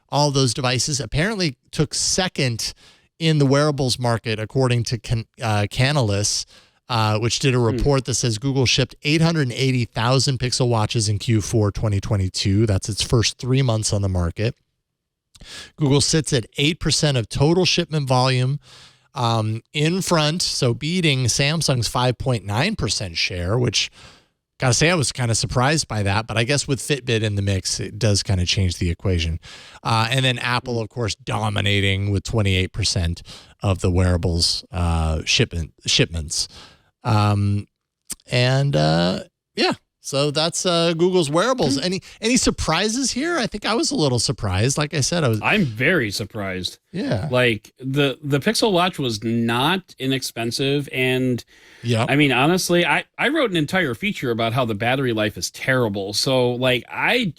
all those devices apparently took second in the wearables market, according to Canalys, which did a report that says Google shipped 880,000 Pixel Watches in Q4 2022. That's its first 3 months on the market. Google sits at 8% of total shipment volume in front, so beating Samsung's 5.9% share, which, gotta say, I was kind of surprised by that, but I guess with Fitbit in the mix, it does kind of change the equation. And then Apple, of course, dominating with 28% of the wearables shipments. So that's Google's wearables. Any surprises here? I think I was a little surprised. Like I said, I'm very surprised. Yeah. Like the Pixel Watch was not inexpensive, and I mean, honestly, I wrote an entire feature about how the battery life is terrible. So like I'm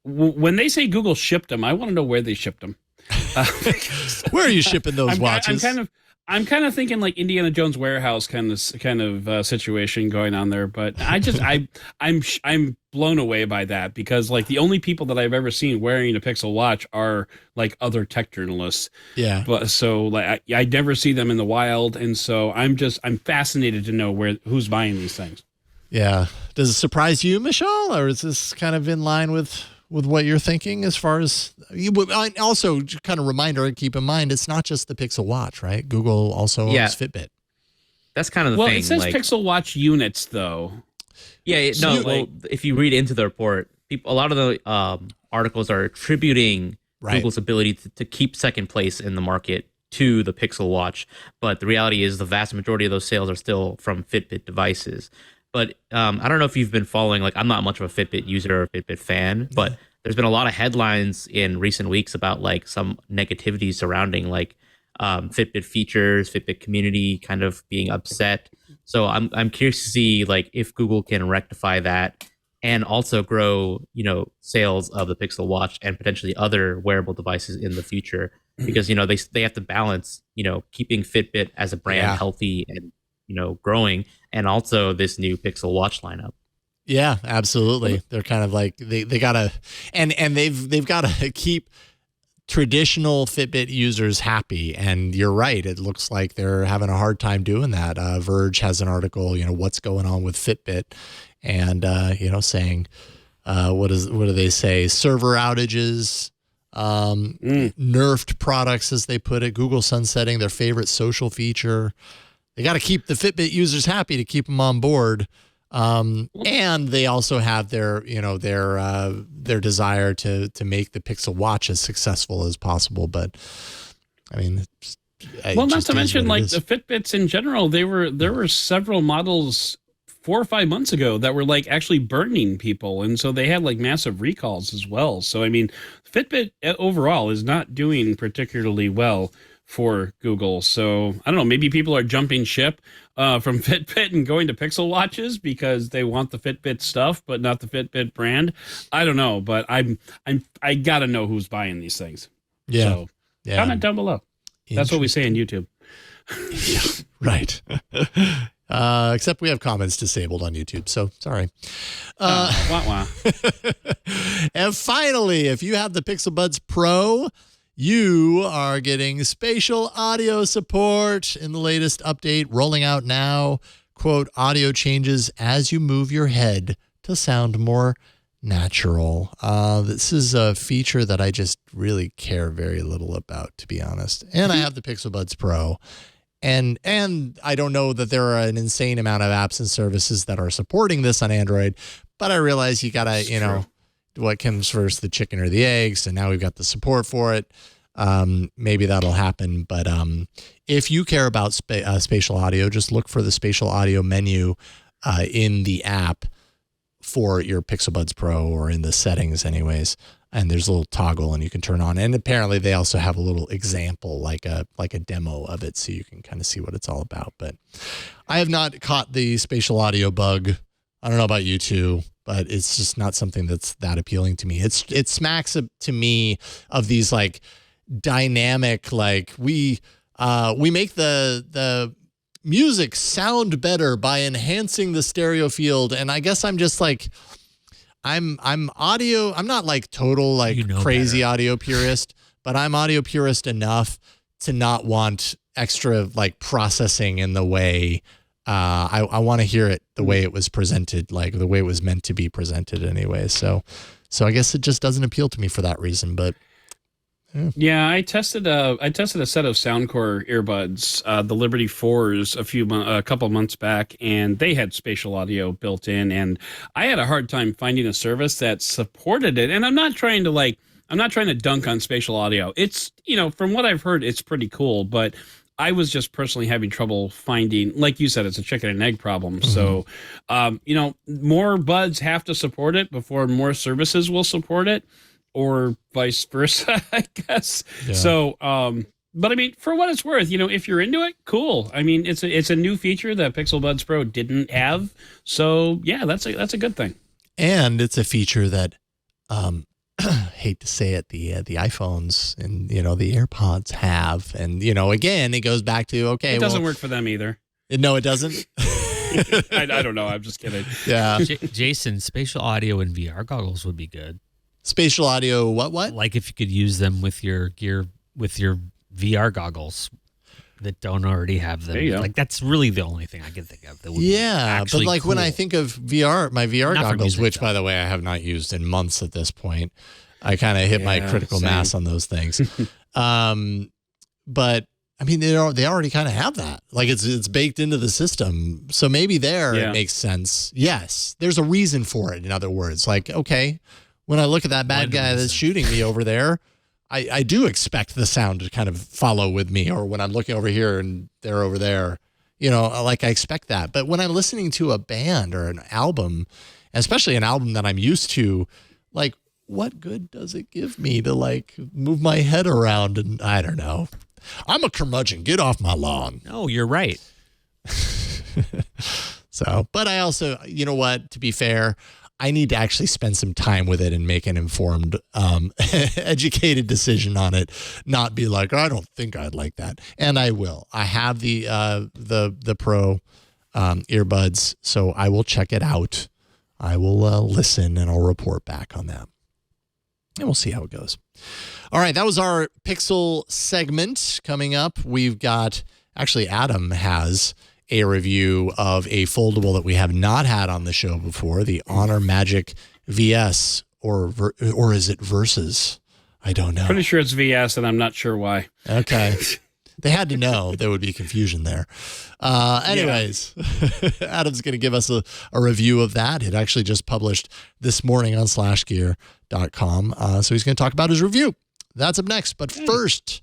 when they say Google shipped them, I want to know where they shipped them. Where are you shipping those watches? I'm kind of thinking like Indiana Jones warehouse kind of situation going on there, but I'm blown away by that, because like the only people that I've ever seen wearing a Pixel Watch are like other tech journalists. Yeah. But so like I never see them in the wild, and so I'm fascinated to know who's buying these things. Yeah. Does it surprise you, Michelle, or is this kind of in line with what you're thinking as far as also kind of reminder and keep in mind, it's not just the Pixel Watch, right? Google also owns Fitbit. That's kind of the thing. Well, it says Pixel Watch units though. Yeah, if you read into the report, a lot of the articles are attributing Google's ability to keep second place in the market to the Pixel Watch. But the reality is the vast majority of those sales are still from Fitbit devices. But I don't know if you've been following, like, I'm not much of a Fitbit user or a Fitbit fan, but there's been a lot of headlines in recent weeks about like some negativity surrounding like Fitbit features, Fitbit community kind of being upset. So I'm curious to see like if Google can rectify that and also grow, you know, sales of the Pixel Watch and potentially other wearable devices in the future, because, you know, they have to balance, you know, keeping Fitbit as a brand healthy and, you know, growing, and also this new Pixel Watch lineup. Yeah, absolutely. They're kind of like they gotta and they've gotta keep traditional Fitbit users happy. And you're right, it looks like they're having a hard time doing that. Verge has an article, you know, what's going on with Fitbit, and you know, saying what do they say? Server outages, nerfed products, as they put it. Google sunsetting their favorite social feature. They got to keep the Fitbit users happy to keep them on board. And they also have their, you know, their desire to make the Pixel Watch as successful as possible. But I mean, well, not to mention like the Fitbits in general, there were several models 4 or 5 months ago that were like actually burning people. And so they had like massive recalls as well. So, I mean, Fitbit overall is not doing particularly well for Google. So I don't know, maybe people are jumping ship from Fitbit and going to Pixel Watches because they want the Fitbit stuff, but not the Fitbit brand. I don't know, but I gotta know who's buying these things. Yeah. So comment down below. That's what we say on YouTube. Yeah, right. Except we have comments disabled on YouTube, so sorry. Wah, wah. And finally, if you have the Pixel Buds Pro, you are getting spatial audio support in the latest update, rolling out now. Quote, audio changes as you move your head to sound more natural. This is a feature that I just really care very little about, to be honest. And I have the Pixel Buds Pro. And I don't know that there are an insane amount of apps and services that are supporting this on Android, but I realize you gotta, you know, what comes first, the chicken or the egg? So now we've got the support for it. Maybe that'll happen. But if you care about spatial audio, just look for the spatial audio menu in the app for your Pixel Buds Pro, or in the settings anyways. And there's a little toggle and you can turn on. And apparently they also have a little example, like a demo of it, so you can kind of see what it's all about. But I have not caught the spatial audio bug. I don't know about you two, but it's just not something that's that appealing to me. It smacks to me of these like dynamic, like we make the music sound better by enhancing the stereo field. And I guess I'm just like, I'm audio. I'm not like total like crazy audio purist, but I'm audio purist enough to not want extra like processing in the way I want to hear it the way it was presented, like the way it was meant to be presented anyway. So I guess it just doesn't appeal to me for that reason, but yeah, I tested a set of Soundcore earbuds, the Liberty 4s, a couple of months back, and they had spatial audio built in, and I had a hard time finding a service that supported it. And I'm not trying to dunk on spatial audio. It's, you know, from what I've heard, it's pretty cool, but I was just personally having trouble finding, like you said, it's a chicken and egg problem. Mm-hmm. So, you know, more buds have to support it before more services will support it, or vice versa, I guess. Yeah. So, but I mean, for what it's worth, you know, if you're into it, cool. I mean, it's a new feature that Pixel Buds Pro didn't have. So yeah, that's a good thing. And it's a feature that, hate to say it, the iPhones and, you know, the AirPods have. And, you know, again, it goes back to, okay, it doesn't work for them either. No, it doesn't. I don't know. I'm just kidding. Yeah. Jason, spatial audio and VR goggles would be good. Spatial audio, what? Like if you could use them with your gear, with your VR goggles that don't already have them. Like that's really the only thing I can think of. That would but like cool. When I think of VR, my VR goggles, which by the way I have not used in months at this point, I kind of hit my critical mass on those things. But I mean, they already kind of have that. Like it's baked into the system. So maybe it makes sense. Yes, there's a reason for it. In other words, like, okay, when I look at that bad guy that's shooting me over there, I do expect the sound to kind of follow with me. Or when I'm looking over here and they're over there, like I expect that. But when I'm listening to a band or an album, especially an album that I'm used to, like, what good does it give me to like move my head around? And I don't know. I'm a curmudgeon. Get off my lawn. No, you're right. So, but I also, you know what, to be fair, I need to actually spend some time with it and make an informed, educated decision on it, not be like, I don't think I'd like that. And I will. I have the Pro earbuds, so I will check it out. I will listen and I'll report back on that. And we'll see how it goes. All right, that was our Pixel segment. Coming up, we've got, actually Adam has a review of a foldable that we have not had on the show before, the Honor Magic VS, or is it Versus? I don't know. Pretty sure it's VS, and I'm not sure why. Okay. They had to know. There would be confusion there. Anyways, Adam's going to give us a review of that. It actually just published this morning on slashgear.com. So he's going to talk about his review. That's up next. But first,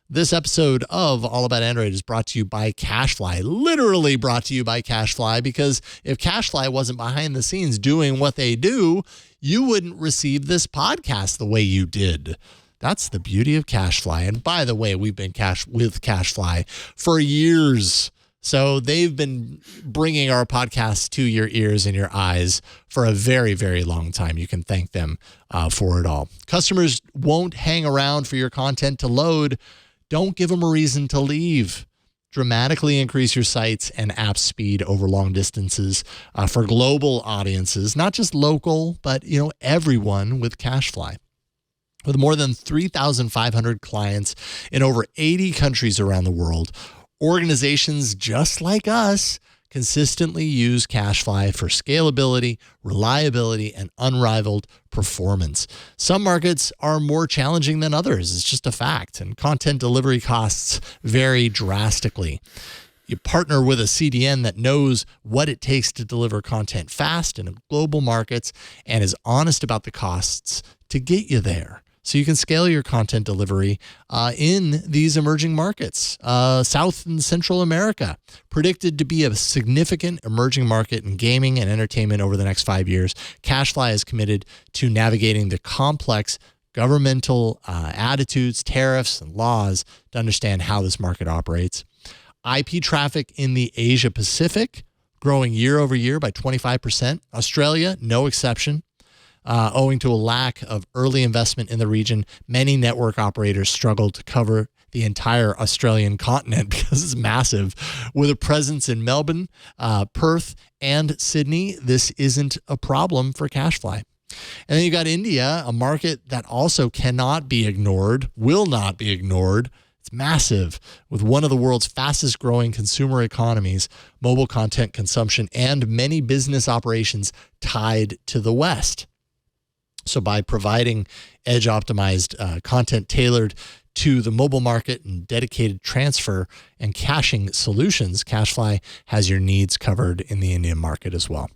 this episode of All About Android is brought to you by CacheFly, literally brought to you by CacheFly, because if CacheFly wasn't behind the scenes doing what they do, you wouldn't receive this podcast the way you did. That's the beauty of CacheFly. And by the way, we've been with CacheFly for years. So they've been bringing our podcasts to your ears and your eyes for a very, very long time. You can thank them for it all. Customers won't hang around for your content to load. Don't give them a reason to leave. Dramatically increase your sites and app speed over long distances for global audiences, not just local, but everyone with CacheFly. With more than 3,500 clients in over 80 countries around the world, organizations just like us consistently use CacheFly for scalability, reliability, and unrivaled performance. Some markets are more challenging than others. It's just a fact, and content delivery costs vary drastically. You partner with a CDN that knows what it takes to deliver content fast in global markets and is honest about the costs to get you there. So you can scale your content delivery in these emerging markets. South and Central America, predicted to be a significant emerging market in gaming and entertainment over the next 5 years. CacheFly is committed to navigating the complex governmental attitudes, tariffs, and laws to understand how this market operates. IP traffic in the Asia Pacific, growing year over year by 25%. Australia, no exception. Owing to a lack of early investment in the region, many network operators struggle to cover the entire Australian continent because it's massive. With a presence in Melbourne, Perth, and Sydney, this isn't a problem for CacheFly. And then you got India, a market that also cannot be ignored, will not be ignored. It's massive, with one of the world's fastest growing consumer economies, mobile content consumption, and many business operations tied to the West. So by providing edge-optimized content tailored to the mobile market and dedicated transfer and caching solutions, CacheFly has your needs covered in the Indian market as well.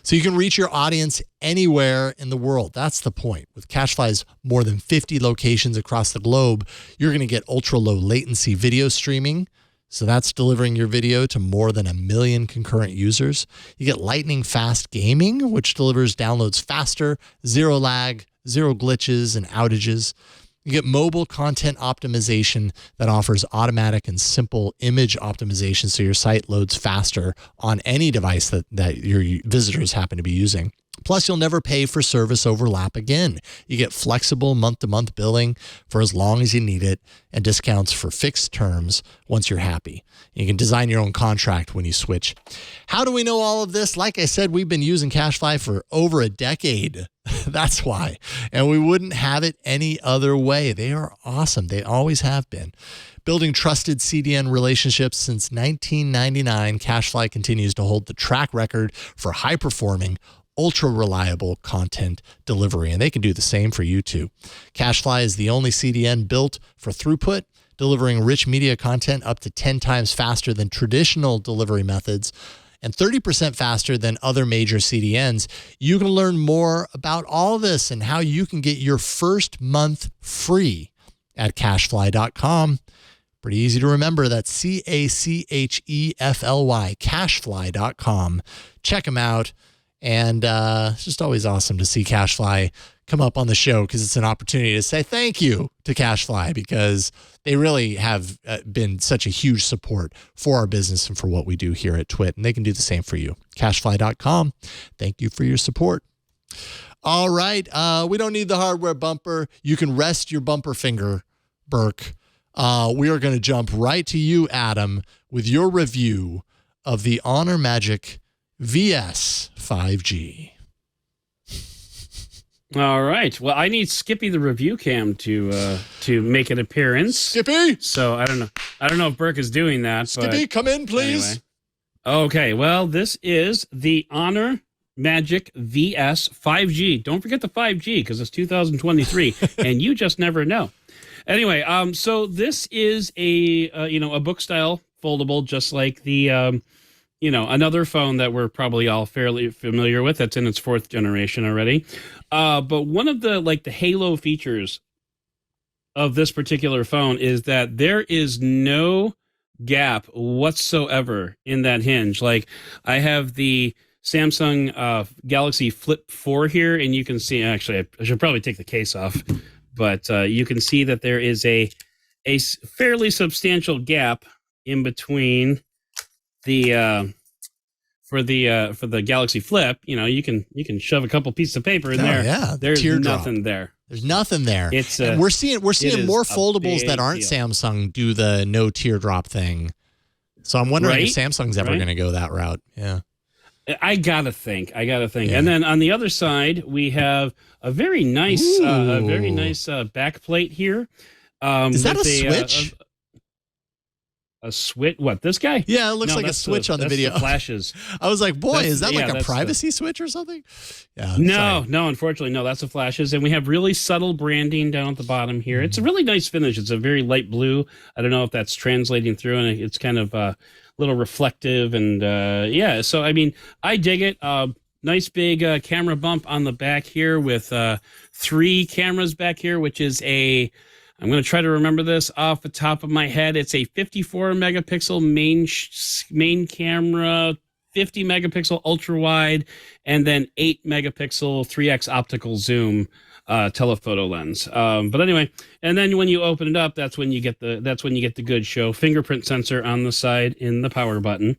So you can reach your audience anywhere in the world. That's the point. With CacheFly's more than 50 locations across the globe, you're going to get ultra-low latency video streaming. So that's delivering your video to more than 1 million concurrent users. You get lightning fast gaming, which delivers downloads faster, zero lag, zero glitches and outages. You get mobile content optimization that offers automatic and simple image optimization so your site loads faster on any device that your visitors happen to be using. Plus, you'll never pay for service overlap again. You get flexible month-to-month billing for as long as you need it and discounts for fixed terms once you're happy. You can design your own contract when you switch. How do we know all of this? Like I said, we've been using CacheFly for over a decade. That's why. And we wouldn't have it any other way. They are awesome. They always have been. Building trusted CDN relationships since 1999, CacheFly continues to hold the track record for high-performing, ultra-reliable content delivery, and they can do the same for you too. CacheFly is the only CDN built for throughput, delivering rich media content up to 10 times faster than traditional delivery methods, and 30% faster than other major CDNs. You can learn more about all this and how you can get your first month free at cashfly.com. Pretty easy to remember. That's CACHEFLY, cashfly.com. Check them out. And it's just always awesome to see CashFly come up on the show because it's an opportunity to say thank you to CashFly because they really have been such a huge support for our business and for what we do here at Twit. And they can do the same for you. Cashfly.com. Thank you for your support. All right. We don't need the hardware bumper. You can rest your bumper finger, Burke. We are going to jump right to you, Adam, with your review of the Honor Magic VS 5G. All right. Well, I need Skippy the review cam to make an appearance. Skippy. So I don't know if Burke is doing that. Skippy, come in, please. Anyway. Okay. Well, this is the Honor Magic VS 5G. Don't forget the 5G because it's 2023, and you just never know. Anyway, so this is a book style foldable, just like the another phone that we're probably all fairly familiar with. That's in its 4th generation already. But one of the halo features of this particular phone is that there is no gap whatsoever in that hinge. Like I have the Samsung Galaxy Flip 4 here, and you can see, actually, I should probably take the case off, but you can see that there is a fairly substantial gap in between the for the Galaxy Flip. You can shove a couple pieces of paper in there. Yeah, there's teardrop. nothing there. There's nothing there. And we're seeing more foldables that aren't deal. Samsung do the no teardrop thing. So I'm wondering if Samsung's ever going to go that route. Yeah. I gotta think. Yeah. And then on the other side, we have a very nice backplate here. Is that a switch? A switch? What, this guy? Yeah, it looks like a switch on the video. The flashes. I was like, boy, is that like a privacy switch or something? Yeah. No, unfortunately, no, that's the flashes. And we have really subtle branding down at the bottom here. It's a really nice finish. It's a very light blue. I don't know if that's translating through, and it's kind of a little reflective. And so, I mean, I dig it. Nice big camera bump on the back here with 3 cameras back here, which is I'm going to try to remember this off the top of my head. It's a 54 megapixel main camera, 50 megapixel ultra wide, and then 8 megapixel 3x optical zoom telephoto lens. But anyway, and then when you open it up, that's when you get the good show fingerprint sensor on the side in the power button.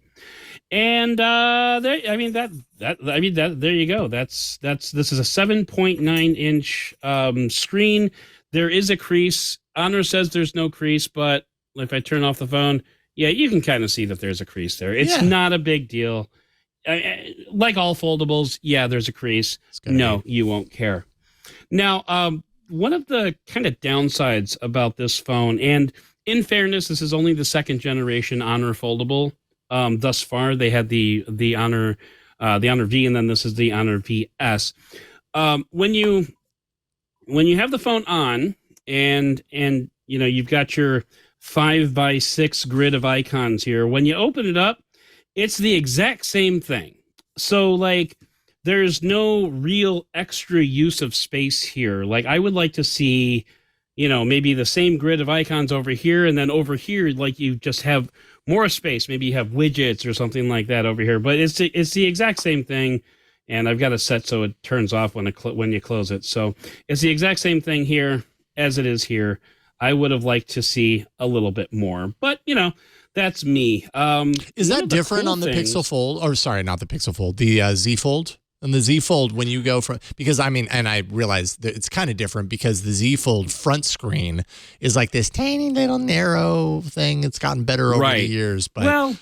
And there you go. This is a 7.9 inch screen. There is a crease. Honor says there's no crease, but if I turn off the phone, yeah, you can kind of see that there's a crease there. It's not a big deal. Like all foldables, yeah, there's a crease. No, you won't care. Now, one of the kind of downsides about this phone, and in fairness, this is only the 2nd generation Honor foldable. Thus far, they had the Honor V, and then this is the Honor VS. When you have the phone on and you've got your 5x6 grid of icons here, when you open it up, it's the exact same thing. So there's no real extra use of space here. Like I would like to see, maybe the same grid of icons over here, and then over here, you just have more space. Maybe you have widgets or something like that over here, but it's the exact same thing. And I've got it set so it turns off when you close it. So it's the exact same thing here as it is here. I would have liked to see a little bit more, but that's me. Is that different on the Pixel Fold? Or sorry, not the Pixel Fold, the Z Fold? And the Z Fold, when you go from, because and I realize that it's kind of different because the Z Fold front screen is like this tiny little narrow thing. It's gotten better over the years, but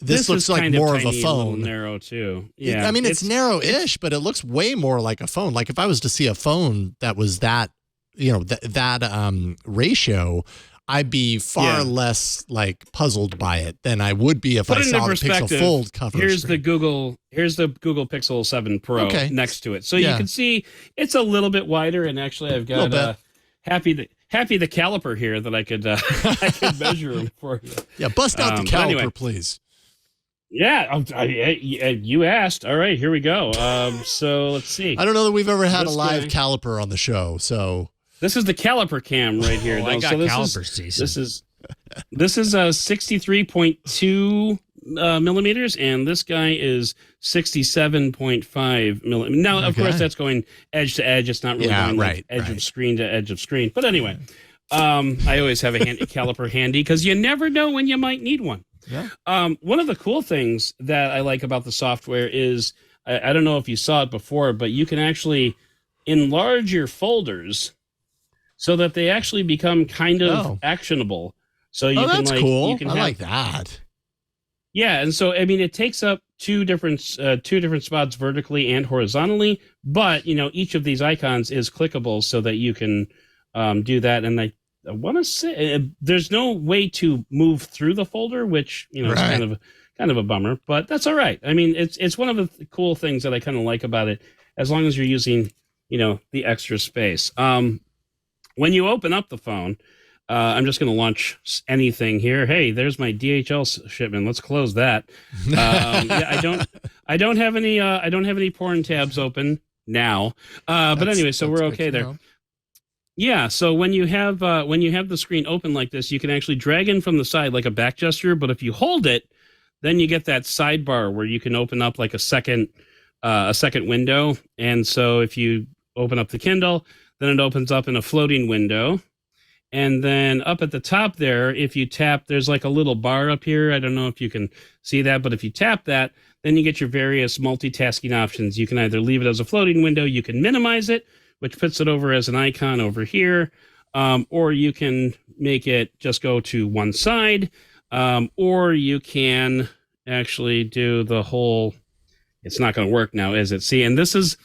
this looks like more of a phone. Narrow too. Yeah, it's narrow-ish, but it looks way more like a phone. Like if I was to see a phone that was that, that ratio, I'd be far less puzzled by it than I would be if I saw the Pixel Fold cover. Here's screen. the Google Pixel 7 Pro next to it, so you can see it's a little bit wider. And actually, I've got Happy the caliper here that I could measure them for you. Yeah, bust out the caliper, please. Yeah, you asked. All right, here we go. So let's see. I don't know that we've ever had a live caliper on the show, so this is the caliper cam right here. I got calipers, Jason. This is a 63.2 millimeters, and this guy is 67.5 millimeters. Now, of course, that's going edge to edge. It's not really going like edge of screen to edge of screen. But anyway, I always have a caliper handy because you never know when you might need one. Yeah. One of the cool things that I like about the software is, I don't know if you saw it before, but you can actually enlarge your folders so that they actually become kind of actionable. So you can that's cool. You can like that. Yeah, and so I mean, it takes up two different spots vertically and horizontally, but each of these icons is clickable so that you can do that. And I want to say there's no way to move through the folder, which is kind of a bummer, but that's all right. I mean, it's one of the cool things that I kind of like about it, as long as you're using the extra space. When you open up the phone, I'm just going to launch anything here. Hey, there's my DHL shipment. Let's close that. I don't have any porn tabs open now. But anyway, so we're okay there. Yeah, so when you have the screen open like this, you can actually drag in from the side like a back gesture, but if you hold it, then you get that sidebar where you can open up like a second window. And so if you open up the Kindle, then it opens up in a floating window. And then up at the top there, if you tap, there's like a little bar up here. I don't know if you can see that, but if you tap that, then you get your various multitasking options. You can either leave it as a floating window, you can minimize it, which puts it over as an icon over here, or you can make it just go to one side, or you can actually do the whole. It's not going to work now, is it? See, and this is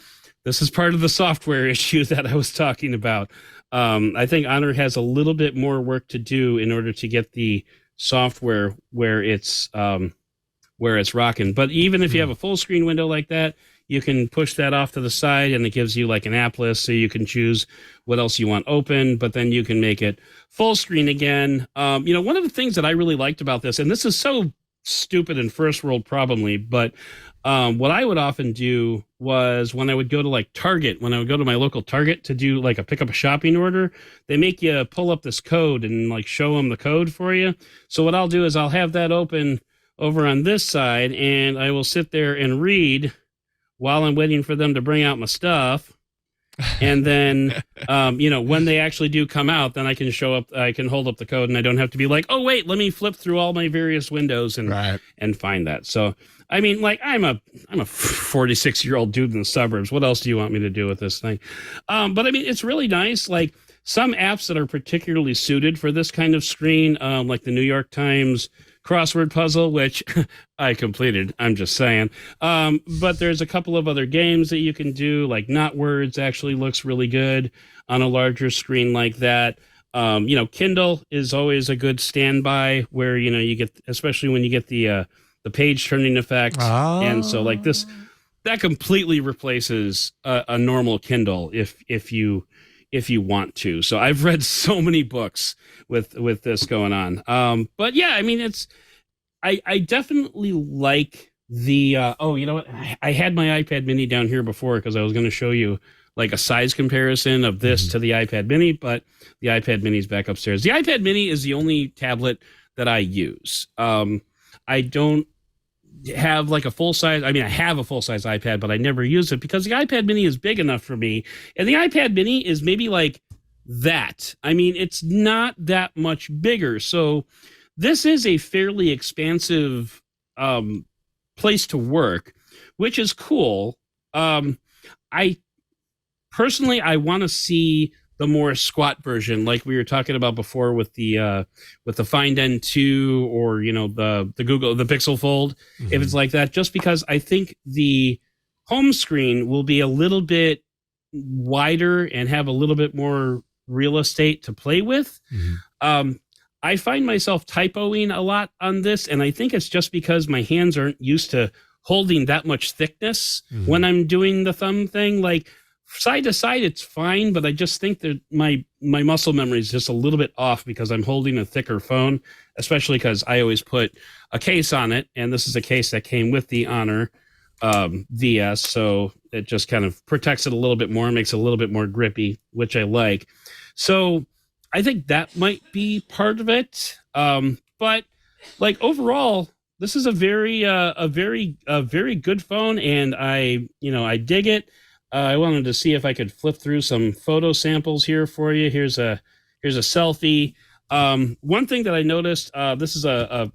part of the software issue that I was talking about. I think Honor has a little bit more work to do in order to get the software where it's rocking. But even if you have a full screen window like that, you can push that off to the side and it gives you like an app list, so you can choose what else you want open, but then you can make it full screen again. One of the things that I really liked about this, and this is so stupid and first world probably, but what I would often do was when I would go to like Target, when I would go to my local Target to do like pick up a shopping order, they make you pull up this code and like show them the code for you. So what I'll do is I'll have that open over on this side and I will sit there and read while I'm waiting for them to bring out my stuff. And then, when they actually do come out, then I can hold up the code and I don't have to be like, oh, wait, let me flip through all my various windows and find that. So, I mean, like I'm a 46-year-old dude in the suburbs. What else do you want me to do with this thing? But I mean, it's really nice. Like some apps that are particularly suited for this kind of screen, like the New York Times crossword puzzle, which I completed, I'm just saying. But there's a couple of other games that you can do, like Not Words actually looks really good on a larger screen like that. Kindle is always a good standby where, you get, especially when you get the page turning effect. And so like this, that completely replaces a normal Kindle if you want to. So I've read so many books with this going on. But yeah, I mean, I definitely like the, you know what? I had my iPad mini down here before because I was going to show you like a size comparison of this to the iPad mini, but the iPad mini is back upstairs. The iPad mini is the only tablet that I use. I don't have like a full size. I mean, I have a full size iPad, but I never use it because the iPad mini is big enough for me. And the iPad mini is maybe like that. I mean, it's not that much bigger. So this is a fairly expansive place to work, which is cool. I personally want to see the more squat version, like we were talking about before with the Find N2 or the Google Pixel Fold. If it's like that, just because I think the home screen will be a little bit wider and have a little bit more real estate to play with. I find myself typoing a lot on this, and I think it's just because my hands aren't used to holding that much thickness when I'm doing the thumb thing. Like side to side, it's fine, but I just think that my my muscle memory is just a little bit off because I'm holding a thicker phone, especially because I always put a case on it, and this is a case that came with the Honor VS, so it just kind of protects it a little bit more, makes it a little bit more grippy, which I like. So I think that might be part of it. But like overall, this is a very good phone, and I dig it. I wanted to see if I could flip through some photo samples here for you. Here's a selfie. One thing that I noticed, this is a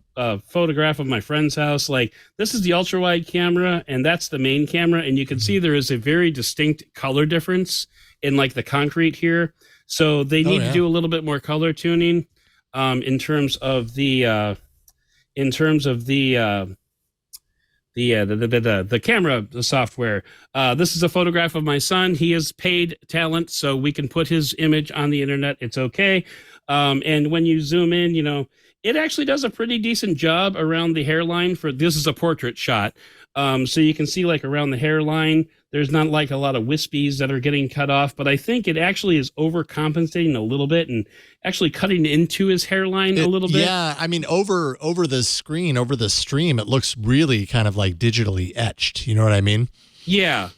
photograph of my friend's house. Like, this is the ultra wide camera, and that's the main camera, and you can see there is a very distinct color difference in like the concrete here. So they need to do a little bit more color tuning in terms of the camera software. This is a photograph of my son. He is paid talent, so we can put his image on the internet. It's okay. And when you zoom in, it actually does a pretty decent job around the hairline. This is a portrait shot. So you can see like around the hairline, there's not like a lot of wispies that are getting cut off, but I think it actually is overcompensating a little bit and actually cutting into his hairline a little bit. Yeah, I mean, over the screen, over the stream, it looks really kind of like digitally etched. You know what I mean? Yeah.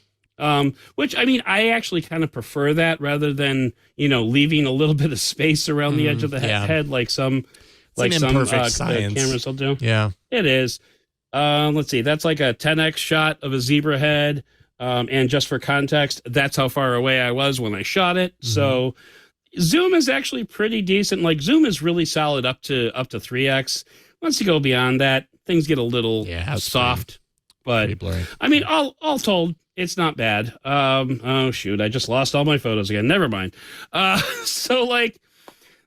Which, I mean, I actually kind of prefer that rather than, leaving a little bit of space around the edge of the head like some cameras will do. Yeah. It is. Let's see. That's like a 10x shot of a zebra head. And just for context, that's how far away I was when I shot it. Mm-hmm. So zoom is actually pretty decent. Like, zoom is really solid up to 3x. Once you go beyond that, things get a little soft. But I mean, all told, it's not bad. Oh shoot, I just lost all my photos again. Never mind. So like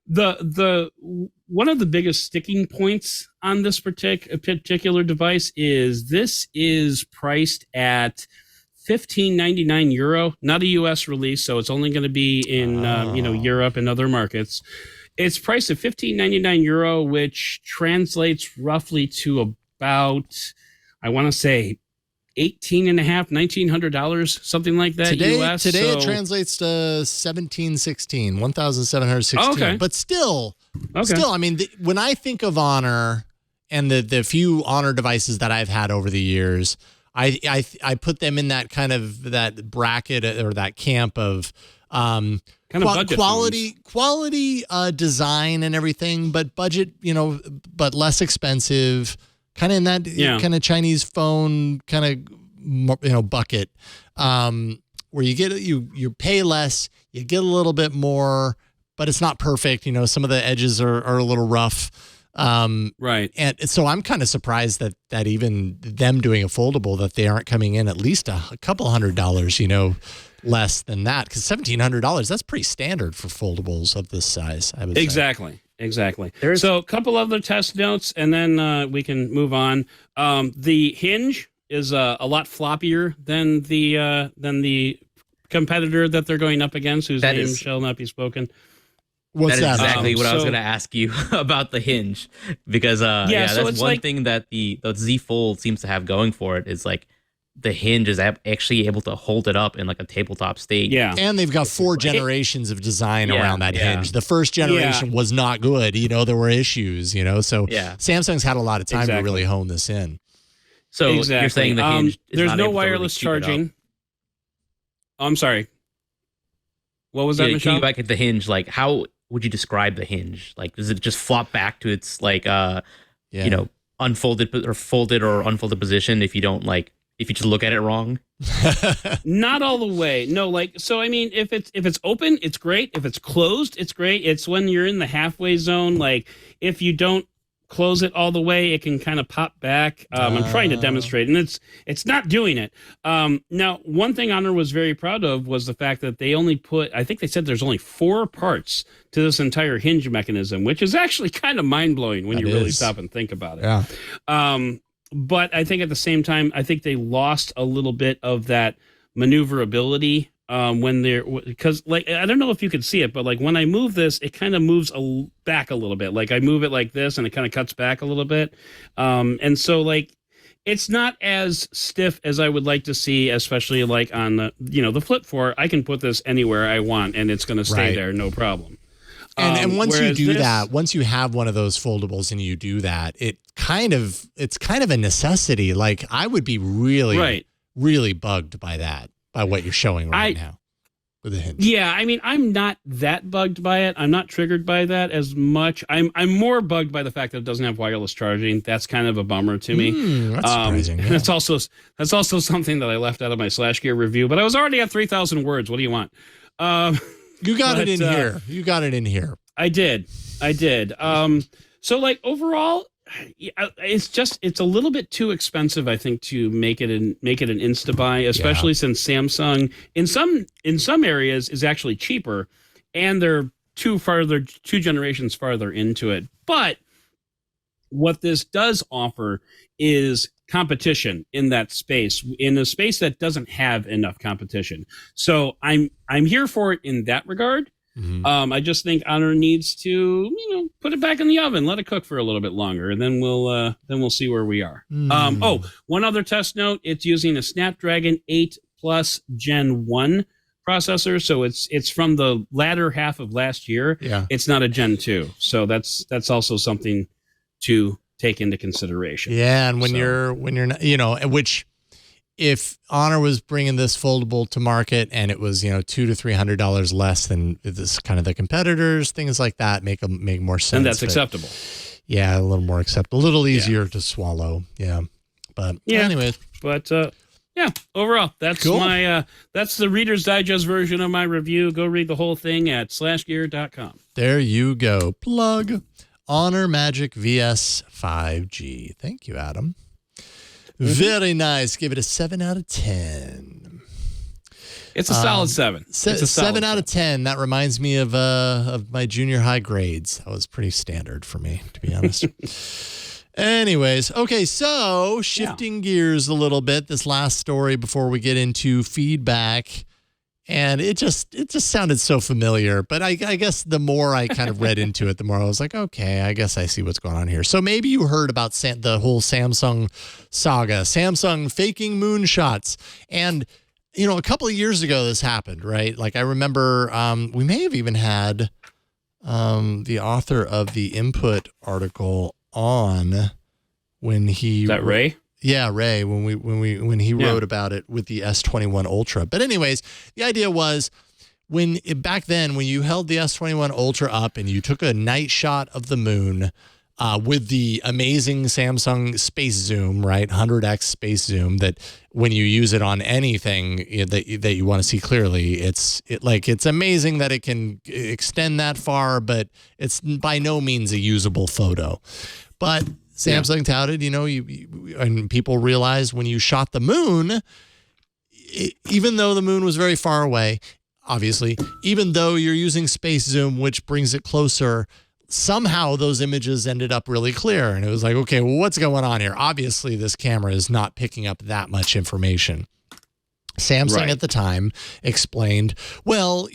the one of the biggest sticking points on this particular device is this is priced at €15.99, not a US release, so it's only going to be in Europe and other markets. It's priced at €15.99, which translates roughly to about, I want to say, $1,900, something like that. Today US. It translates to 1,716. Okay. But still, I mean, when I think of Honor and the few Honor devices that I've had over the years, I put them in that kind of that bracket or that camp of kind of quality design and everything, but budget, but less expensive. Kind of in that kind of Chinese phone kind of bucket, where you pay less, you get a little bit more, but it's not perfect. Some of the edges are a little rough. Right. And so I'm kind of surprised that even them doing a foldable, that they aren't coming in at least a couple $100, less than that, because $1,700, that's pretty standard for foldables of this size, I would say. Exactly. So a couple other test notes, and then we can move on. The hinge is a lot floppier than the competitor that they're going up against, whose name shall not be spoken. What's that? That's exactly what I was going to ask you about the hinge, because so that's one thing that the Z Fold seems to have going for it is like the hinge is actually able to hold it up in like a tabletop state. Yeah. And they've got 4 generations of design around that hinge. The first generation was not good. There were issues, so Samsung's had a lot of time to really hone this in. So you're saying the hinge is there's not no able wireless to really charging. Oh, I'm sorry. What was that, Michelle? Back at the hinge, like how would you describe the hinge? Like, does it just flop back to its like unfolded or folded or unfolded position if you just look at it wrong? Not all the way. No, so I mean, if it's open, it's great. If it's closed, it's great. It's when you're in the halfway zone. Like, if you don't close it all the way, it can kind of pop back. I'm trying to demonstrate, and it's not doing it. Now, one thing Honor was very proud of was the fact that they only I think they said there's only 4 parts to this entire hinge mechanism, which is actually kind of mind-blowing when you really stop and think about it. Yeah. But I think at the same time, I think they lost a little bit of that maneuverability when because I don't know if you could see it, but like when I move this, it kind of moves back a little bit. Like I move it like this and it kind of cuts back a little bit. And so like it's not as stiff as I would like to see, especially like on the Flip 4. I can put this anywhere I want, and it's going to stay there, no problem. And once you do that, once you have one of those foldables and you do that, it's kind of a necessity. Like I would be really bugged by that, by what you're showing right now with a hinge. Yeah, I mean, I'm not that bugged by it. I'm not triggered by that as much. I'm more bugged by the fact that it doesn't have wireless charging. That's kind of a bummer to me. That's surprising. Yeah. That's also something that I left out of my Gear review. But I was already at 3,000 words. What do you want? You got it in here. You got it in here. I did. So like overall, it's a little bit too expensive, I think, to make it an insta buy, especially since Samsung in some areas is actually cheaper, and they're two generations farther into it. But what this does offer is competition in that space, in a space that doesn't have enough competition. So I'm here for it in that regard. Mm-hmm. I just think Honor needs to, put it back in the oven, let it cook for a little bit longer, and then we'll see where we are. One other test note: it's using a Snapdragon 8 Plus Gen 1 processor, so it's from the latter half of last year. Yeah, it's not a Gen 2, so that's also something to take into consideration. Yeah, and when you're not, which if Honor was bringing this foldable to market and it was $200 to $300 less than this kind of the competitors, things like that make more sense. And that's acceptable. Yeah, a little more acceptable, a little easier to swallow. Yeah, but anyways, overall, that's cool. That's the Reader's Digest version of my review. Go read the whole thing at /gear.com. There you go. Plug. Honor Magic VS 5G. Thank you, Adam. Mm-hmm. Very nice. Give it a 7 out of 10. It's a solid 7. It's a 7 out of 10. That reminds me of my junior high grades. That was pretty standard for me, to be honest. Anyways, okay, so shifting gears a little bit, this last story before we get into feedback. And it just sounded so familiar, but I guess the more I kind of read into it, the more I was like, okay, I guess I see what's going on here. So maybe you heard about the whole Samsung saga, Samsung faking moonshots. And, a couple of years ago, this happened, right? Like I remember we may have even had the author of the Input article on when he... Is that Ray? Yeah, Ray, when he wrote about it with the S21 Ultra. But anyways, the idea was back then when you held the S21 Ultra up and you took a night shot of the moon with the amazing Samsung space zoom, right? 100x space zoom, that when you use it on anything that you want to see clearly, it's amazing that it can extend that far, but it's by no means a usable photo. But Samsung touted, and people realized when you shot the moon, even though the moon was very far away, obviously, even though you're using space zoom, which brings it closer, somehow those images ended up really clear. And it was like, okay, well, what's going on here? Obviously, this camera is not picking up that much information. Samsung at the time explained, well,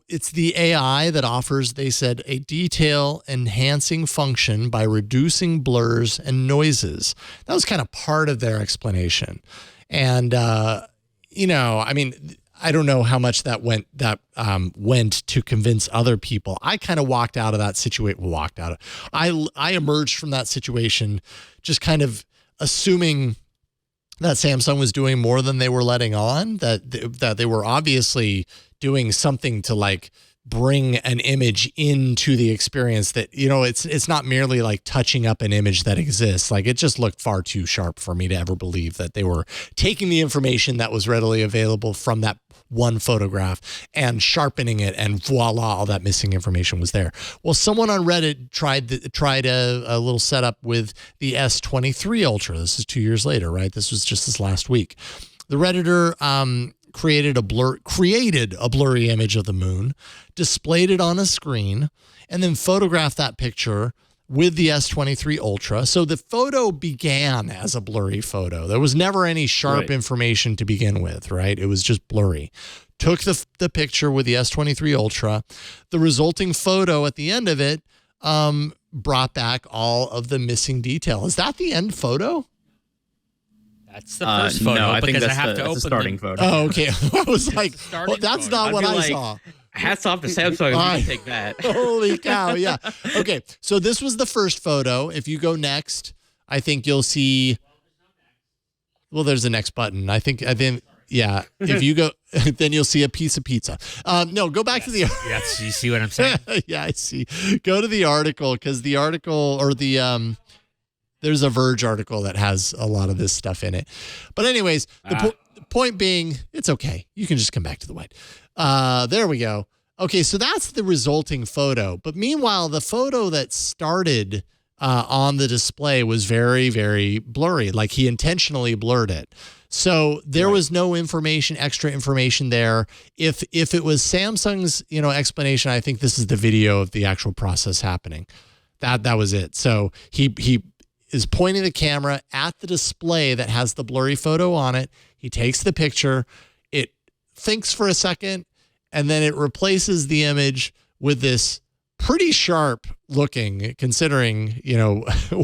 it's the AI that offers, they said, a detail enhancing function by reducing blurs and noises. That was kind of part of their explanation. And, I mean, I don't know how much that went to convince other people. I kind of walked out of that situation. I emerged from that situation just kind of assuming that Samsung was doing more than they were letting on, that they were obviously doing something to like bring an image into the experience, that, it's not merely like touching up an image that exists. Like it just looked far too sharp for me to ever believe that they were taking the information that was readily available from that one photograph and sharpening it, and voila, all that missing information was there. Well, someone on Reddit tried a little setup with the S23 Ultra. This is 2 years later, right? This was just this last week. The Redditor created a blurry image of the moon, displayed it on a screen, and then photographed that picture with the S23 Ultra. So the photo began as a blurry photo. There was never any sharp information to begin with, right? It was just blurry. Took the picture with the S23 Ultra. The resulting photo at the end of it brought back all of the missing detail. Is that the end photo? That's the first photo. No, I think because that's I have to the open starting them. photo. Oh, okay. I was like, well, that's not what I saw. Hats off to Samsung if you can take that. Holy cow, yeah. Okay, so this was the first photo. If you go next, I think you'll see, well, there's the next button. I think, yeah, if you go, then you'll see a piece of pizza. No, go back to the... Yes, you see what I'm saying? Yeah, I see. Go to the article, because the article, or the... there's a Verge article that has a lot of this stuff in it. But anyways, the point being, it's okay. You can just come back to the white. There we go. Okay, so that's the resulting photo. But meanwhile, the photo that started on the display was very, very blurry. Like he intentionally blurred it. So there was no extra information there. If it was Samsung's, explanation, I think this is the video of the actual process happening. That was it. So he is pointing the camera at the display that has the blurry photo on it. He takes the picture. It thinks for a second, and then it replaces the image with this pretty sharp looking, considering,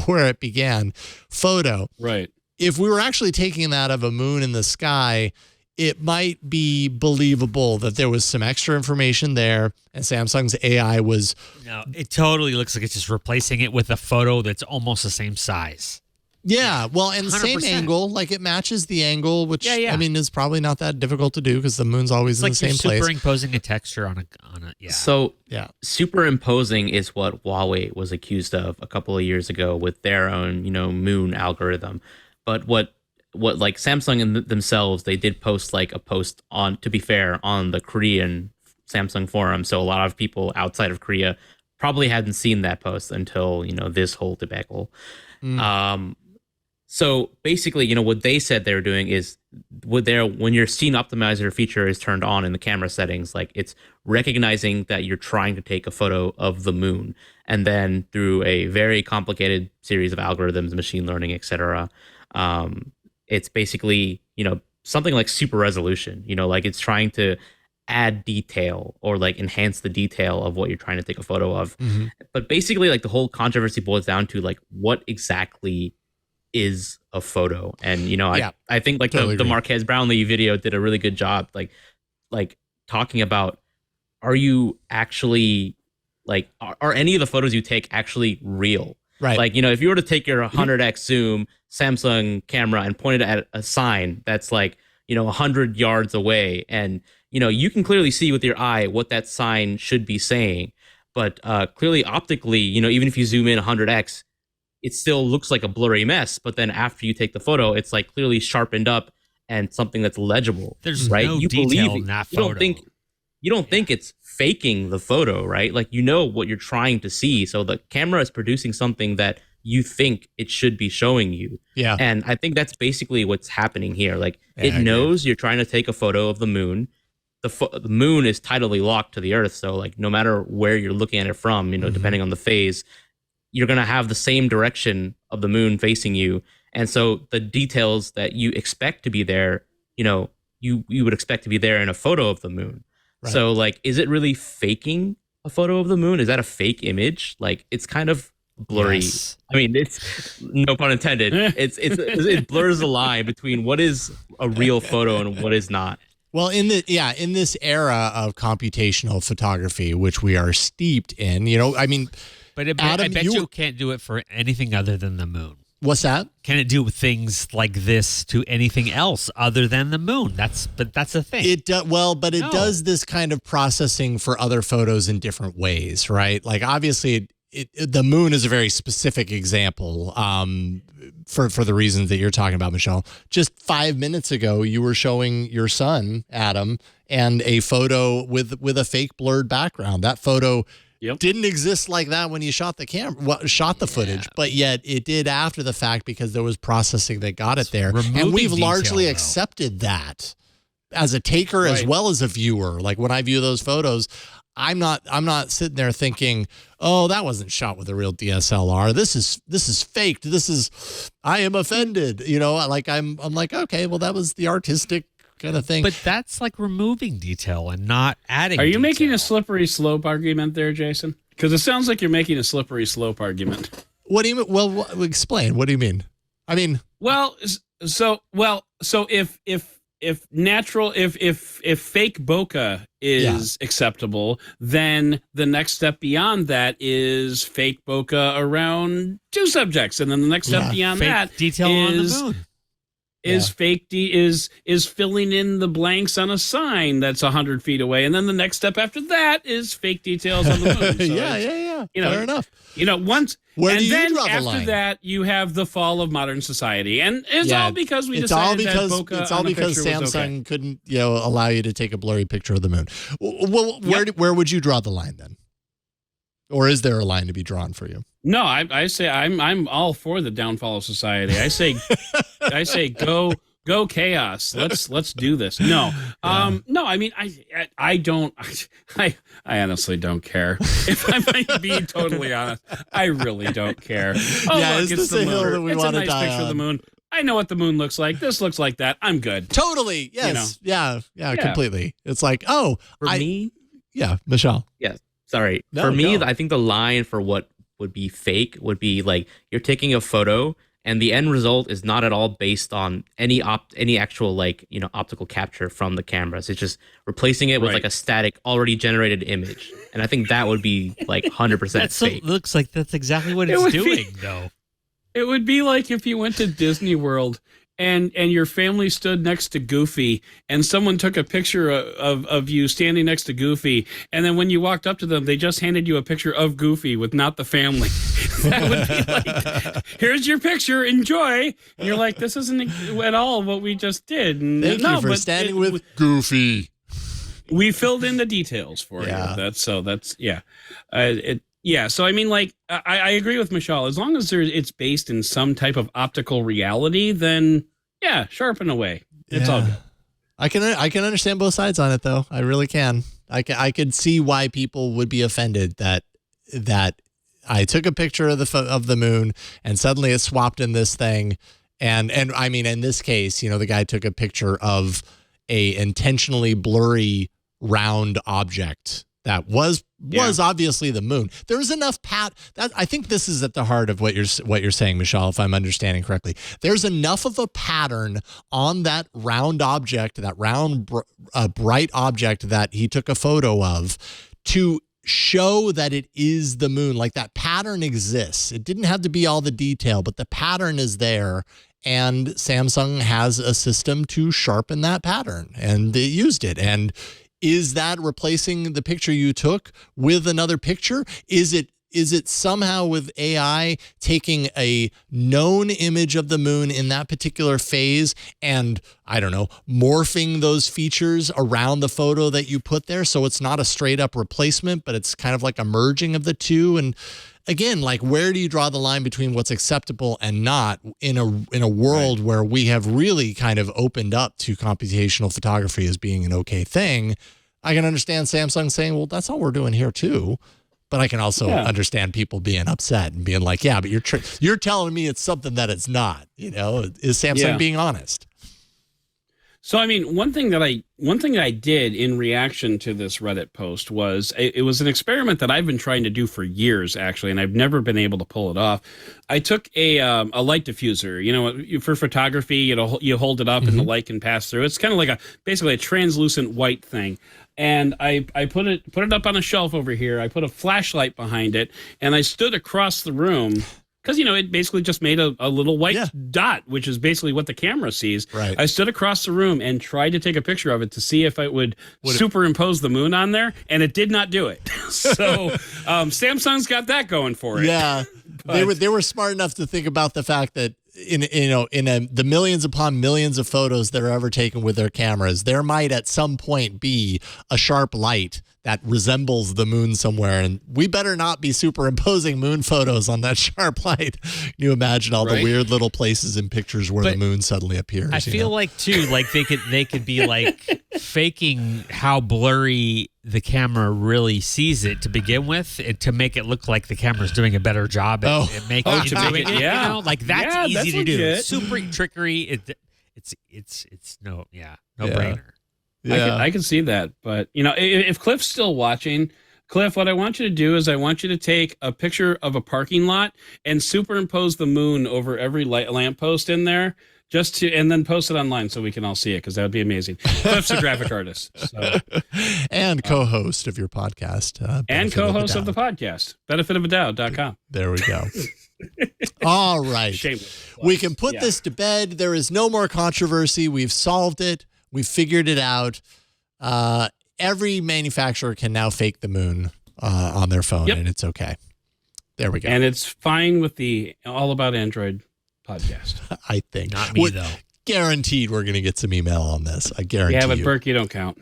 where it began, photo. Right. If we were actually taking that of a moon in the sky, it might be believable that there was some extra information there and Samsung's AI was... No, it totally looks like it's just replacing it with a photo that's almost the same size. Yeah, well, and the 100%. same angle, like it matches the angle, which, Yeah. I mean, is probably not that difficult to do because the moon's always in the same place. Superimposing a texture on a yeah. So yeah, superimposing is what Huawei was accused of a couple of years ago with their own, moon algorithm. But what like Samsung themselves, they did post like a post on, to be fair, on the Korean Samsung forum. So a lot of people outside of Korea probably hadn't seen that post until, this whole debacle. So basically, what they said they were doing is when your scene optimizer feature is turned on in the camera settings, like it's recognizing that you're trying to take a photo of the moon. And then through a very complicated series of algorithms, machine learning, etc., it's basically, something like super resolution, like it's trying to add detail or like enhance the detail of what you're trying to take a photo of. Mm-hmm. But basically, like the whole controversy boils down to like what exactly is a photo. And, I think like totally the Marquez Brownlee video did a really good job, like talking about, are you actually like, are any of the photos you take actually real? Right. Like, if you were to take your 100x zoom Samsung camera and point it at a sign that's like, 100 yards away, and, you can clearly see with your eye what that sign should be saying. But clearly optically, even if you zoom in 100x, it still looks like a blurry mess. But then after you take the photo, it's like clearly sharpened up and something that's legible. There's right? no You detail in that photo. You don't think it's faking the photo, right? Like, what you're trying to see. So the camera is producing something that you think it should be showing you. Yeah. And I think that's basically what's happening here. Like, it knows you're trying to take a photo of the moon. The moon is tidally locked to the Earth. So, like, no matter where you're looking at it from, depending on the phase, you're going to have the same direction of the moon facing you. And so the details that you expect to be there, you would expect to be there in a photo of the moon. Right. So, like, is it really faking a photo of the moon? Is that a fake image? Like, it's kind of blurry. Yes. I mean, it's no pun intended. It blurs the line between what is a real photo and what is not. Well, in this era of computational photography, which we are steeped in, but Adam, I bet you can't do it for anything other than the moon. What's that? Can it do things like this to anything else other than the moon? That's the thing. It does this kind of processing for other photos in different ways, right? Like obviously, the moon is a very specific example for the reasons that you're talking about, Michelle. Just 5 minutes ago, you were showing your son Adam and a photo with a fake blurred background. That photo. Yep. Didn't exist like that when you shot the footage, but yet it did after the fact because there was processing that got it there. And we've largely accepted that as a taker as well as a viewer. Like when I view those photos, I'm not sitting there thinking, "Oh, that wasn't shot with a real DSLR. This is faked. I am offended." Like I'm like, "Okay, well that was the artistic kind of thing." But that's like removing detail and not adding. Are you detail. making a slippery slope argument there, Jason? Because it sounds like you're making a slippery slope argument. What do you mean? Well, explain. What do you mean? I mean, well, if natural if fake bokeh is acceptable, then the next step beyond that is fake bokeh around two subjects, and then the next step beyond fake that detail on the moon. Is filling in the blanks on a sign that's 100 feet away, and then the next step after that is fake details on the moon. So Fair enough. Where do you draw the line? After that, you have the fall of modern society, and it's all because we decided that bokeh it's all because Samsung couldn't allow you to take a blurry picture of the moon. Well, where would you draw the line then, or is there a line to be drawn for you? No, I say I'm all for the downfall of society. I say go chaos. Let's do this. No, no. I mean, I don't. I honestly don't care. If I might be totally honest, I really don't care. Oh, look, it's the moon. It's a nice picture of the moon. I know what the moon looks like. This looks like that. I'm good. Totally. Yes. Yeah. Completely. It's like, for me. Yeah, Michelle. Yes. Sorry. For me, I think the line for what would be fake would be like you're taking a photo and the end result is not at all based on any actual optical capture from the cameras. It's just replacing it with like a static already generated image. And I think that would be like 100% fake. Looks like that's exactly what it's doing though. It would be like if you went to Disney World and your family stood next to Goofy and someone took a picture of you standing next to Goofy, and then when you walked up to them, they just handed you a picture of Goofy with not the family. That would be like, here's your picture, enjoy. And you're like, this isn't at all what we just did. And Thank you for standing with Goofy. We filled in the details for you. So I mean, like, I agree with Michelle. As long as it's based in some type of optical reality, then sharpen away. It's all good. I can understand both sides on it, though. I really can. I could see why people would be offended that I took a picture of the moon and suddenly it swapped in this thing, and I mean, in this case, the guy took a picture of a intentionally blurry round object that was obviously the moon. There's enough I think this is at the heart of what you're saying, Michelle, if I'm understanding correctly. There's enough of a pattern on that round object, that round bright object that he took a photo of, to show that it is the moon. Like, that pattern exists. It didn't have to be all the detail, but the pattern is there. And Samsung has a system to sharpen that pattern, and they used it. And is that replacing the picture you took with another picture? Is it somehow with AI taking a known image of the moon in that particular phase and, I don't know, morphing those features around the photo that you put there, so it's not a straight up replacement, but it's kind of like a merging of the two? And again, like, where do you draw the line between what's acceptable and not in a world where we have really kind of opened up to computational photography as being an okay thing? I can understand Samsung saying, well, that's all we're doing here too. But I can also understand people being upset and being like, yeah, but you're telling me it's something that it's not. Is Samsung being honest? So, I mean, one thing that I did in reaction to this Reddit post was it was an experiment that I've been trying to do for years, actually, and I've never been able to pull it off. I took a light diffuser, for photography, you hold it up and the light can pass through. It's kind of like basically a translucent white thing. And I put it up on a shelf over here. I put a flashlight behind it, and I stood across the room because, it basically just made a little white dot, which is basically what the camera sees. Right. I stood across the room and tried to take a picture of it to see if it would superimpose the moon on there, and it did not do it. So Samsung's got that going for it. Yeah, they were smart enough to think about the fact that in the millions upon millions of photos that are ever taken with their cameras, there might at some point be a sharp light that resembles the moon somewhere, and we better not be superimposing moon photos on that sharp light. Can you imagine all the weird little places in pictures where the moon suddenly appears? I feel like too, like they could be like faking how blurry the camera really sees it to begin with, to make it look like the camera's doing a better job at making it doing it. Yeah, like that's easy to do. Legit. Super trickery. It's no brainer. Yeah. I can see that. But, if Cliff's still watching, Cliff, what I want you to do is I want you to take a picture of a parking lot and superimpose the moon over every lamppost in there, and then post it online so we can all see it, because that would be amazing. Cliff's a graphic artist. So. And co-host of your podcast. And co-host of the podcast, benefitofadoubt.com. There we go. All right. Shameless. We can put this to bed. There is no more controversy. We've solved it. We've figured it out. Every manufacturer can now fake the moon on their phone, and it's okay. There we go. And it's fine with the All About Android podcast. I think. Not me, though. Guaranteed we're going to get some email on this. I guarantee Yeah, but you. Burke, you don't count.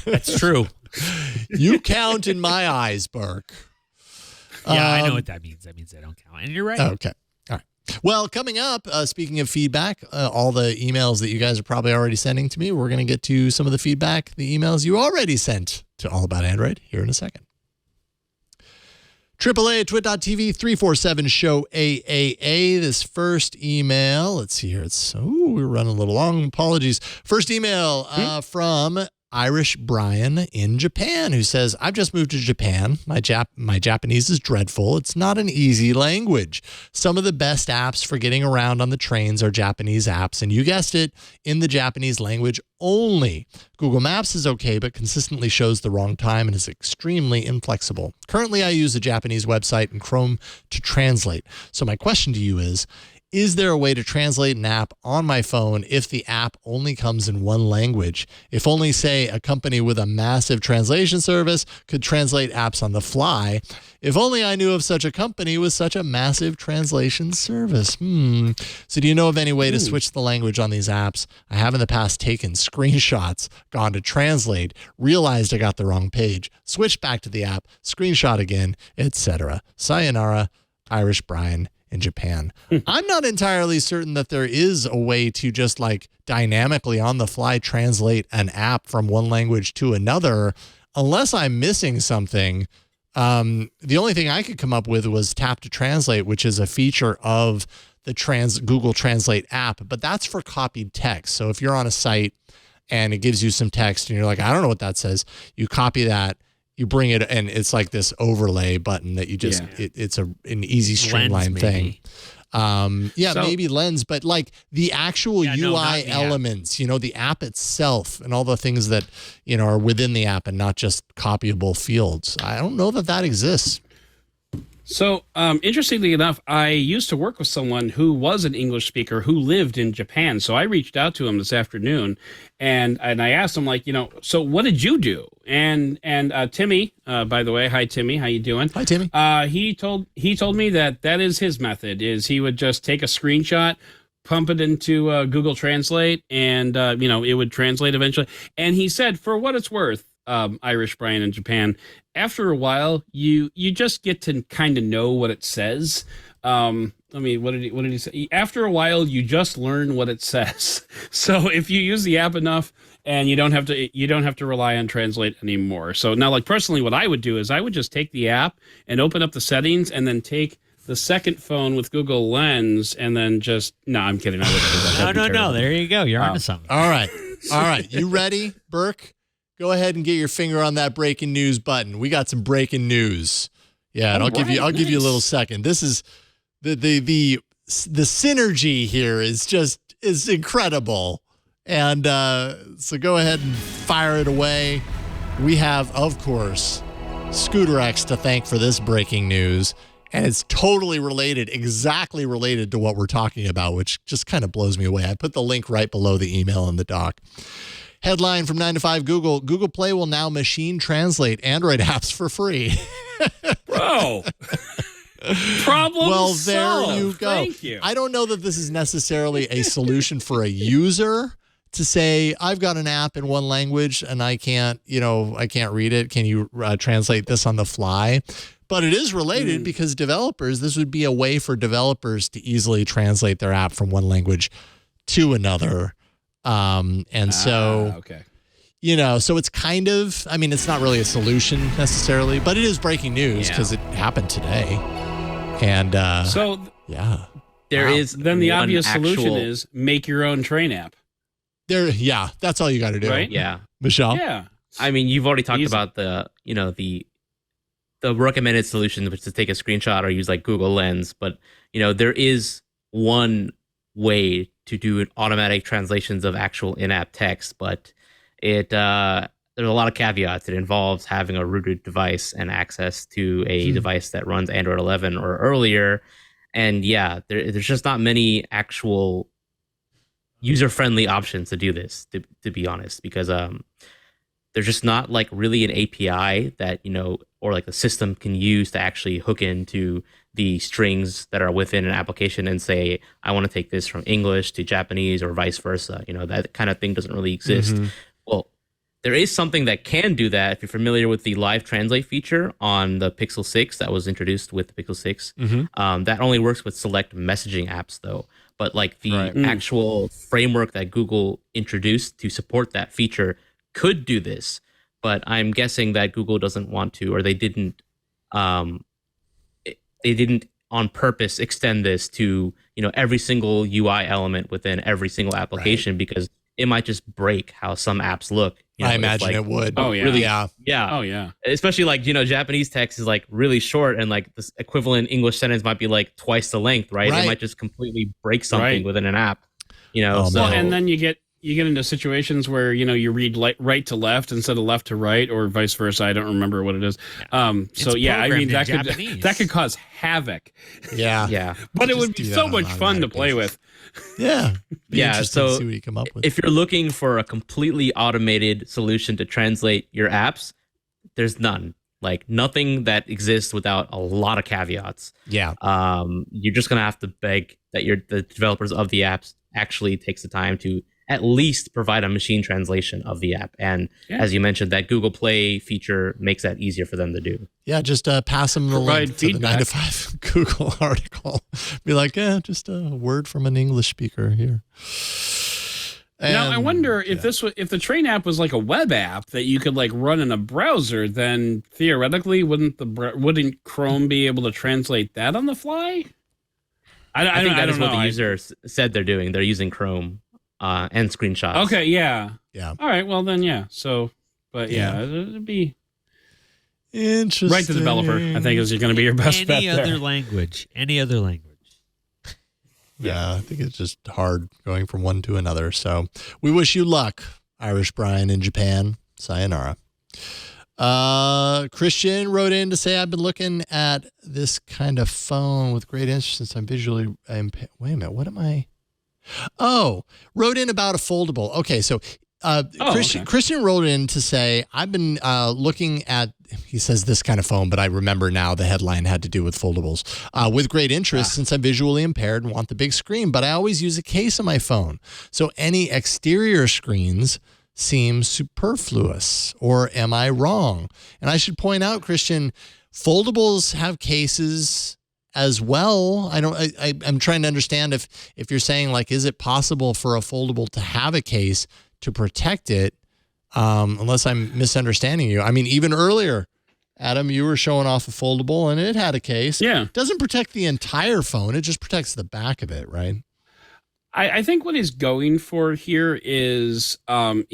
That's true. You count in my eyes, Burke. Yeah, I know what that means. That means I don't count. And you're right. Okay. All right. Well, coming up, speaking of feedback, all the emails that you guys are probably already sending to me, we're going to get to some of the feedback, the emails you already sent to All About Android here in a second. AAA twit.tv 347 show AAA. This first email, let's see here. We're running a little long. Apologies. First email from Irish Brian in Japan, who says, I've just moved to Japan. My Japanese is dreadful. It's not an easy language. Some of the best apps for getting around on the trains are Japanese apps, and you guessed it, in the Japanese language only. Google Maps is okay, but consistently shows the wrong time and is extremely inflexible. Currently, I use a Japanese website and Chrome to translate. So my question to you is there a way to translate an app on my phone if the app only comes in one language? If only, say, a company with a massive translation service could translate apps on the fly. If only I knew of such a company with such a massive translation service. So do you know of any way to switch the language on these apps? I have in the past taken screenshots, gone to translate, realized I got the wrong page, switched back to the app, screenshot again, etc. Sayonara, Irish Brian in Japan. I'm not entirely certain that there is a way to just like dynamically on the fly translate an app from one language to another, unless I'm missing something. The only thing I could come up with was Tap to Translate, which is a feature of the Google Translate app, but that's for copied text. So if you're on a site and it gives you some text and you're like, I don't know what that says, you copy that, you bring it, and it's like this overlay button that you just, it's an easy streamlined thing. Maybe Lens, but like the actual UI elements, the app itself and all the things that, are within the app and not just copyable fields. I don't know that exists. So, interestingly enough, I used to work with someone who was an English speaker who lived in Japan. So I reached out to him this afternoon, and I asked him, like, so what did you do? And Timmy, by the way, hi Timmy, how you doing? Hi Timmy. He told me that is his method. Is he would just take a screenshot, pump it into Google Translate, and it would translate eventually. And he said, for what it's worth, Irish Brian in Japan, after a while you just get to kind of know what it says. What did he say? After a while you just learn what it says. So if you use the app enough, and you don't have to rely on Translate anymore. So now, like, personally, what I would do is I would just take the app and open up the settings, and then take the second phone with Google Lens, and then just I'm kidding. I wouldn't do that. No. There you go. You're onto something. All right. You ready, Burke? Go ahead and get your finger on that breaking news button. We got some breaking news. Yeah, and I'll give you a little second. This is the synergy here is incredible. And so go ahead and fire it away. We have, of course, Scooter X to thank for this breaking news. And it's totally related, exactly related to what we're talking about, which just kind of blows me away. I put the link right below the email in the doc. Headline from 9 to 5 Google. Google Play will now machine translate Android apps for free. Bro. Problem well, solved. There you go. Thank you. I don't know that this is necessarily a solution for a user to say, I've got an app in one language and I can't read it. Can you translate this on the fly? But it is related because this would be a way for developers to easily translate their app from one language to another. So it's kind of, it's not really a solution necessarily, but it is breaking news because it happened today. And there is then the obvious solution is make your own train app. That's all you got to do, right? Yeah, Michelle. Yeah, you've already talked about the recommended solution, which is to take a screenshot or use like Google Lens, but there is one way to do automatic translations of actual in-app text, but there's a lot of caveats. It involves having a rooted device and access to a device that runs Android 11 or earlier. And yeah, there's just not many actual user-friendly options to do this, to be honest, because there's just not like really an API that, or like the system can use to actually hook into the strings that are within an application and say, I want to take this from English to Japanese or vice versa. That kind of thing doesn't really exist. Well, there is something that can do that. If you're familiar with the live translate feature on the Pixel 6 that was introduced with the Pixel 6, that only works with select messaging apps though. But like the actual framework that Google introduced to support that feature could do this. But I'm guessing that Google doesn't want to, or they didn't on purpose extend this to, every single UI element within every single application because it might just break how some apps look. I imagine it would. Oh, yeah. Really, yeah. Yeah. Oh, yeah. Especially like, Japanese text is like really short and like this equivalent English sentence might be like twice the length, right? It might just completely break something within an app, and then you get into situations where, you read right to left instead of left to right or vice versa. I don't remember what it is. So yeah, I mean, that could cause havoc. Yeah. Yeah. But it would be so much fun to play with. Yeah. So to see what you come up with. If you're looking for a completely automated solution to translate your apps, there's none. Like nothing that exists without a lot of caveats. Yeah. You're just gonna have to beg that the developers of the apps actually takes the time to at least provide a machine translation of the app. And as you mentioned, that Google Play feature makes that easier for them to do. Yeah, just pass them the link to the 9 to 5 Google article. Be like, just a word from an English speaker here. And, now I wonder if if the Train app was like a web app that you could like run in a browser, then theoretically wouldn't Chrome be able to translate that on the fly? I think that is what the user said they're doing. They're using Chrome and screenshots. Okay, yeah. All right, well then, yeah. So, but it'd be interesting. Write the developer, I think, is going to be your best bet there. Any other language. Yeah, I think it's just hard going from one to another. So we wish you luck, Irish Brian in Japan. Sayonara. Christian wrote in to say, I've been looking at this kind of phone with great interest since I'm visually impaired. Wait a minute, what am I? Oh, wrote in about a foldable. Okay, so Christian wrote in to say, I've been looking at, he says this kind of phone, but I remember now the headline had to do with foldables, with great interest since I'm visually impaired and want the big screen, but I always use a case on my phone. So any exterior screens seem superfluous, or am I wrong? And I should point out, Christian, foldables have cases as well. I'm trying to understand if you're saying like, is it possible for a foldable to have a case to protect it? Unless I'm misunderstanding you. I mean, even earlier, Adam, you were showing off a foldable and it had a case. Yeah. It doesn't protect the entire phone. It just protects the back of it, right? I think what he's going for here is I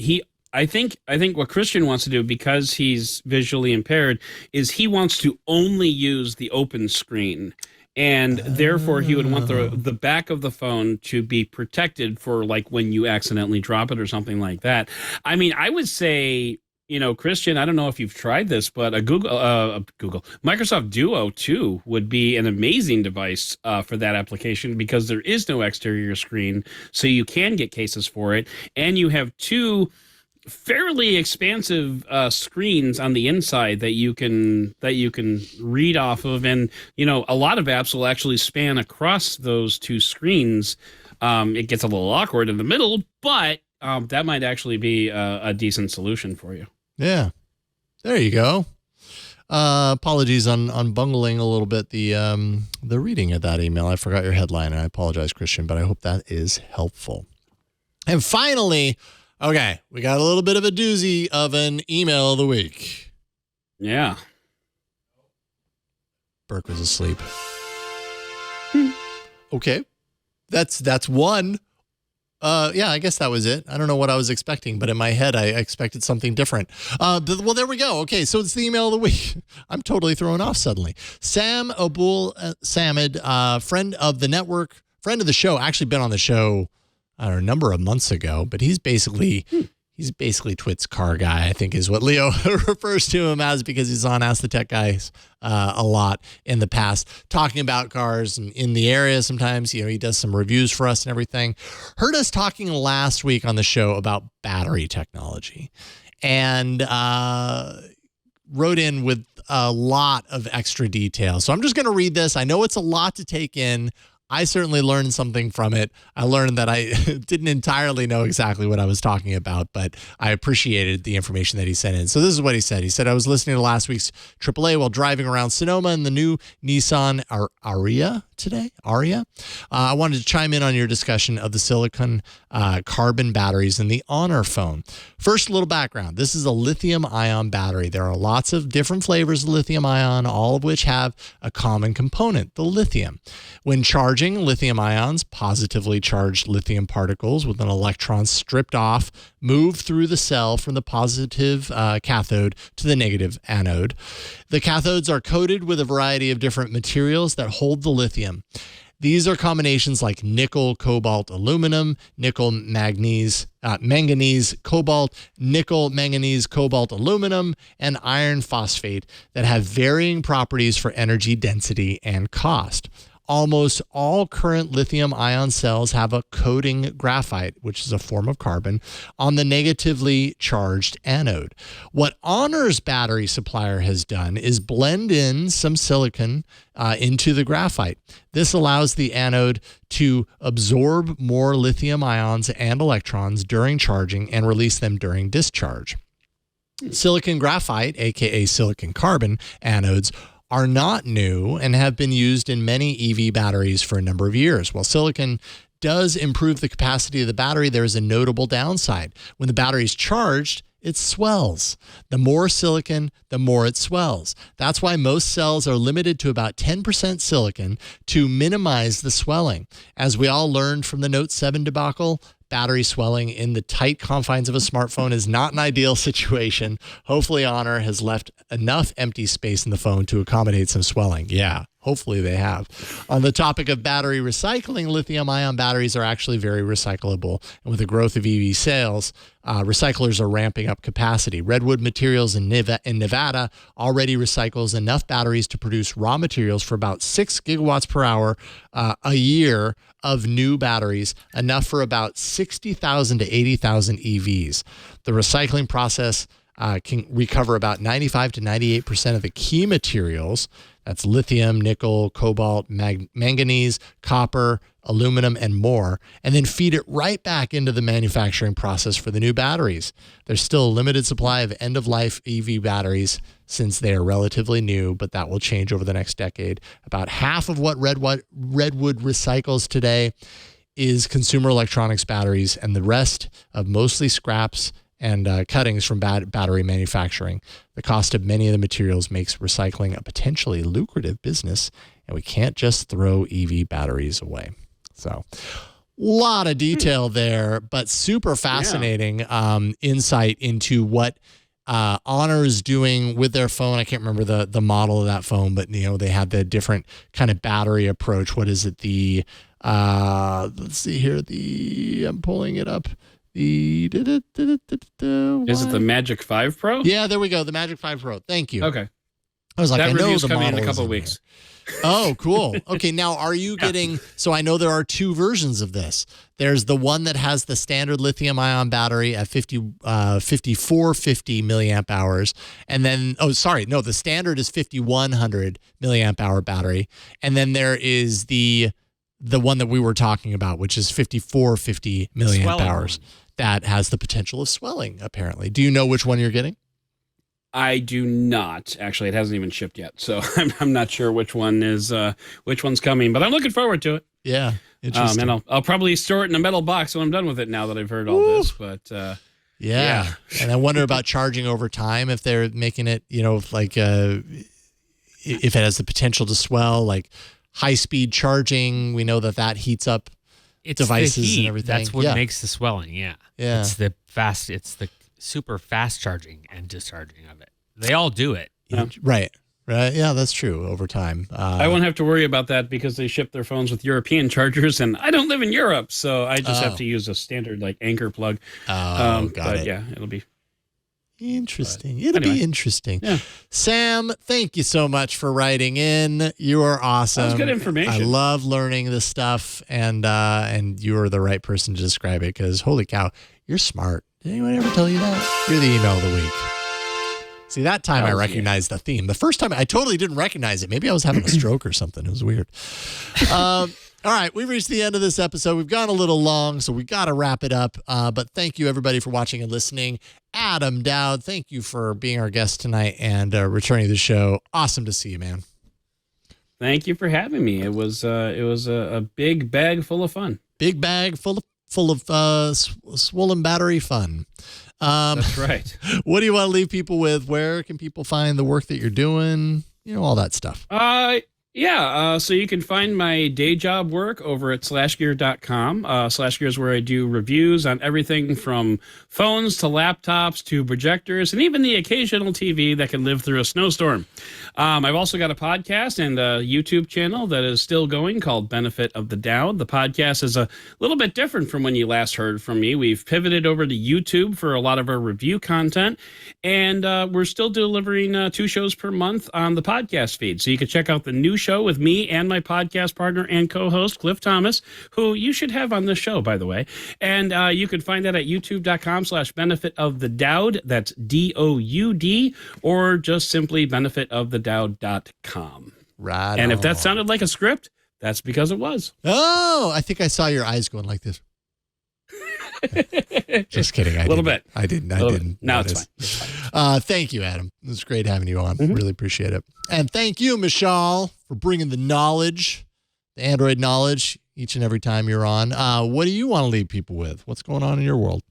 think what Christian wants to do, because he's visually impaired, is he wants to only use the open screen. And therefore, he would want the back of the phone to be protected for like when you accidentally drop it or something like that. I mean, I would say, Christian, I don't know if you've tried this, but a Microsoft Duo 2 would be an amazing device for that application because there is no exterior screen, so you can get cases for it, and you have two fairly expansive screens on the inside that you can read off of, and a lot of apps will actually span across those two screens. It gets a little awkward in the middle, but that might actually be a decent solution for you. Yeah, there you go. Apologies on bungling a little bit the reading of that email. I forgot your headline, and I apologize, Christian, but I hope that is helpful. And finally, okay, we got a little bit of a doozy of an email of the week. Yeah. Burke was asleep. Okay. That's one. Yeah, I guess that was it. I don't know what I was expecting, but in my head, I expected something different. Well, there we go. Okay, so it's the email of the week. I'm totally thrown off suddenly. Sam Abul Samad, friend of the network, friend of the show, actually been on the show a number of months ago, but he's basically Twit's car guy, I think is what Leo refers to him as, because he's on Ask the Tech Guys a lot in the past, talking about cars and in the area. Sometimes, he does some reviews for us and everything. Heard us talking last week on the show about battery technology, and wrote in with a lot of extra detail. So I'm just going to read this. I know it's a lot to take in. I certainly learned something from it. I learned that I didn't entirely know exactly what I was talking about, but I appreciated the information that he sent in. So this is what he said. He said, I was listening to last week's AAA while driving around Sonoma in the new Nissan Aria today. I wanted to chime in on your discussion of the silicon carbon batteries in the Honor phone. First, a little background. This is a lithium-ion battery. There are lots of different flavors of lithium-ion, all of which have a common component, the lithium. When charging, lithium ions, positively charged lithium particles with an electron stripped off, move through the cell from the positive cathode to the negative anode. The cathodes are coated with a variety of different materials that hold the lithium. These are combinations like nickel, cobalt, aluminum, nickel, manganese, cobalt, nickel, manganese, cobalt, aluminum, and iron phosphate that have varying properties for energy density and cost. Almost all current lithium-ion cells have a coating graphite, which is a form of carbon, on the negatively charged anode. What Honor's battery supplier has done is blend in some silicon into the graphite. This allows the anode to absorb more lithium ions and electrons during charging and release them during discharge. Silicon graphite, aka silicon carbon anodes, are not new and have been used in many EV batteries for a number of years. While silicon does improve the capacity of the battery, there is a notable downside. When the battery is charged, it swells. The more silicon, the more it swells. That's why most cells are limited to about 10% silicon to minimize the swelling. As we all learned from the Note 7 debacle, battery swelling in the tight confines of a smartphone is not an ideal situation. Hopefully, Honor has left enough empty space in the phone to accommodate some swelling. Yeah, hopefully they have. On the topic of battery recycling, lithium-ion batteries are actually very recyclable. And with the growth of EV sales, recyclers are ramping up capacity. Redwood Materials in Nevada already recycles enough batteries to produce raw materials for about 6 gigawatts per hour a year of new batteries, enough for about 60,000 to 80,000 EVs. The recycling process can recover about 95 to 98% of the key materials. That's lithium, nickel, cobalt, manganese, copper, aluminum, and more, and then feed it right back into the manufacturing process for the new batteries. There's still a limited supply of end-of-life EV batteries since they are relatively new, but that will change over the next decade. About half of what Redwood recycles today is consumer electronics batteries, and the rest of mostly scraps and cuttings from battery manufacturing. The cost of many of the materials makes recycling a potentially lucrative business, and we can't just throw EV batteries away. So, a lot of detail there, but super fascinating insight into what Honor is doing with their phone. I can't remember the model of that phone, but they had the different kind of battery approach. What is it? Let's see here. I'm pulling it up. Is it the Magic 5 Pro? Yeah, there we go. The Magic 5 Pro. Thank you. Okay. I was like, that I know review's the coming model in a couple is of weeks. Oh, cool. Okay, now are you getting, so I know there are two versions of this. There's the one that has the standard lithium ion battery at 5450 milliamp hours. And then, the standard is 5100 milliamp hour battery. And then there is the one that we were talking about, which is 5450 milliamp hours. That has the potential of swelling, apparently. Do you know which one you're getting? I do not. Actually, it hasn't even shipped yet, so I'm not sure which one's coming, but I'm looking forward to it. Yeah, interesting. And I'll probably store it in a metal box when I'm done with it now that I've heard all this. But yeah. And I wonder about charging over time, if they're making it, if it has the potential to swell, like high-speed charging. We know that heats up devices and everything. That's what makes the swelling. Yeah. It's the super fast charging and discharging of it. They all do it. Right. Right? Yeah, that's true. Over time, I won't have to worry about that because they ship their phones with European chargers, and I don't live in Europe, so I just have to use a standard like Anchor plug. Got it. Yeah, it'll be interesting. It'll be interesting. Yeah. Sam, thank you so much for writing in. You are awesome. That's good information. I love learning this stuff, and you are the right person to describe it because holy cow, you're smart. Did anyone ever tell you that? You're the email of the week. See, that time I recognized the theme. The first time I totally didn't recognize it. Maybe I was having a stroke or something. It was weird. All right, we've reached the end of this episode. We've gone a little long, so we got to wrap it up. But thank you, everybody, for watching and listening. Adam Dowd, thank you for being our guest tonight and returning to the show. Awesome to see you, man. Thank you for having me. It was a big bag full of fun. Big bag full of swollen battery fun. That's right. What do you want to leave people with? Where can people find the work that you're doing? You know, all that stuff. So you can find my day job work over at slashgear.com. Slashgear is where I do reviews on everything from phones to laptops to projectors and even the occasional TV that can live through a snowstorm. I've also got a podcast and a YouTube channel that is still going called Benefit of the Doubt. The podcast is a little bit different from when you last heard from me. We've pivoted over to YouTube for a lot of our review content, and we're still delivering 2 shows per month on the podcast feed. So you can check out the new show with me and my podcast partner and co-host Cliff Thomas, who you should have on this show, by the way. And you can find that at youtube.com/benefit of the Dowd. That's DOUD, or just simply benefitofthe.com. Right. And if that sounded like a script, that's because it was. Oh, I think I saw your eyes going like this. Just kidding. A little bit. I didn't. Now it's fine. Thank you, Adam. It was great having you on. Really appreciate it. And thank you, Michelle, for bringing the knowledge, the Android knowledge, each and every time you're on. What do you want to leave people with? What's going on in your world?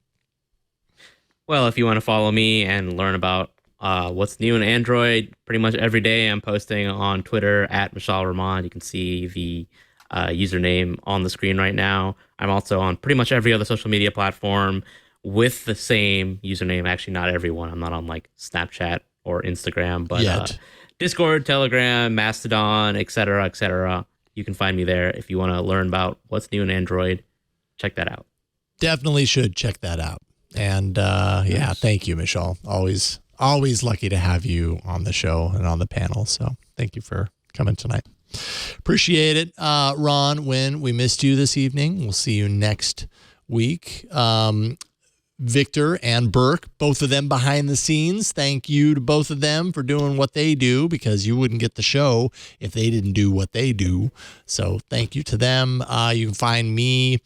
Well, if you want to follow me and learn about what's new in Android, pretty much every day I'm posting on Twitter at Michelle Ramon. You can see the username on the screen right now. I'm also on pretty much every other social media platform with the same username. Actually, not everyone. I'm not on like Snapchat or Instagram, but Discord, Telegram, Mastodon, etc., etc. You can find me there if you want to learn about what's new in Android. Check that out. Definitely should check that out. And yeah, thank you, Michelle. Always lucky to have you on the show and on the panel. So thank you for coming tonight. Appreciate it. Ron, Wynn, we missed you this evening. We'll see you next week. Victor and Burke, both of them behind the scenes. Thank you to both of them for doing what they do, because you wouldn't get the show if they didn't do what they do. So thank you to them. You can find me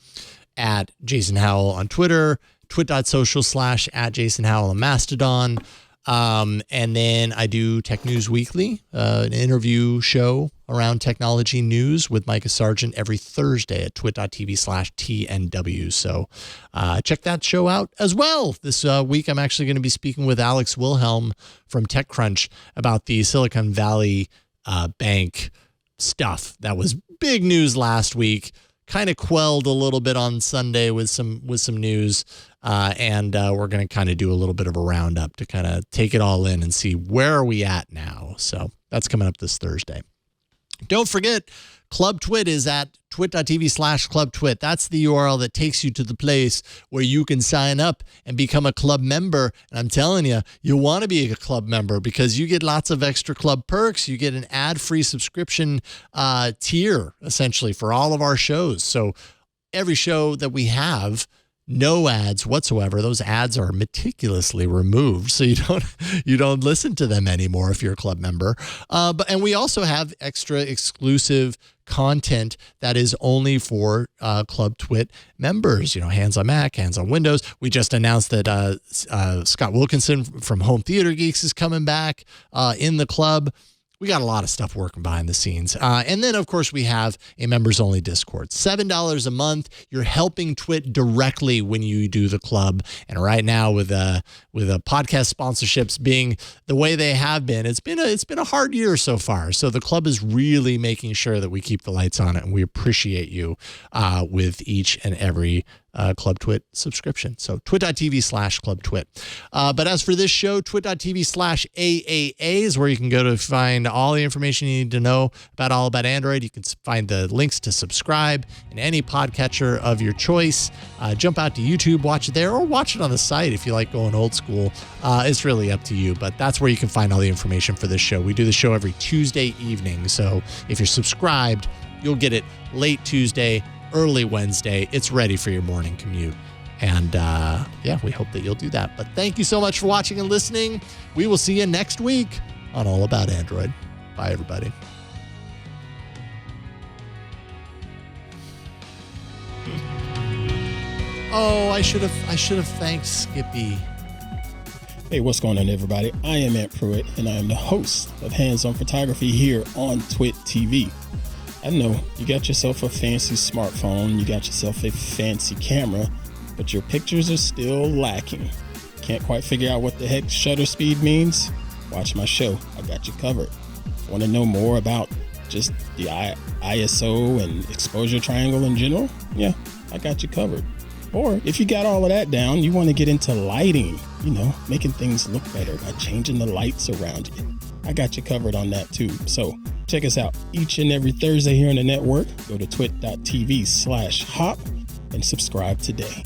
at Jason Howell on Twitter, twit.social/@Jason Howell on Mastodon. And then I do Tech News Weekly, an interview show around technology news with Micah Sargent every Thursday at twit.tv/TNW. So check that show out as well. This week, I'm actually going to be speaking with Alex Wilhelm from TechCrunch about the Silicon Valley Bank stuff. That was big news last week. Kind of quelled a little bit on Sunday with some news. And we're going to kind of do a little bit of a roundup to kind of take it all in and see where are we at now. So that's coming up this Thursday. Don't forget, Club Twit is at twit.tv/clubtwit. That's the URL that takes you to the place where you can sign up and become a club member. And I'm telling you, you want to be a club member because you get lots of extra club perks. You get an ad-free subscription tier, essentially, for all of our shows. So every show that we have, no ads whatsoever. Those ads are meticulously removed, so you don't listen to them anymore if you're a club member. And we also have extra exclusive content that is only for Club Twit members. You know, Hands on Mac, Hands on Windows. We just announced that Scott Wilkinson from Home Theater Geeks is coming back in the club. We got a lot of stuff working behind the scenes. And then, of course, we have a members-only Discord. $7 a month. You're helping Twit directly when you do the club. And right now, with podcast sponsorships being the way they have been, it's been a hard year so far. So the club is really making sure that we keep the lights on it, and we appreciate you with each and every Club Twit subscription. So twit.tv/Club Twit. But as for this show, twit.tv/AAA is where you can go to find all the information you need to know about All About Android. You can find the links to subscribe in any podcatcher of your choice. Jump out to YouTube, watch it there, or watch it on the site if you like going old school. It's really up to you, but that's where you can find all the information for this show. We do the show every Tuesday evening, so if you're subscribed, you'll get it late Tuesday, early Wednesday. It's ready for your morning commute. And we hope that you'll do that. But thank you so much for watching and listening. We will see you next week on All About Android. Bye, everybody. Oh, I should have thanked Skippy. Hey, what's going on, everybody? I am Ant Pruitt, and I am the host of Hands On Photography here on Twit TV. I know you got yourself a fancy smartphone, you got yourself a fancy camera, but your pictures are still lacking. Can't quite figure out what the heck shutter speed means? Watch my show. I got you covered. Want to know more about just the ISO and exposure triangle in general? Yeah, I got you covered. Or if you got all of that down, you want to get into lighting, making things look better by changing the lights around you. I got you covered on that too. So check us out each and every Thursday here on the network. Go to twit.tv/hop and subscribe today.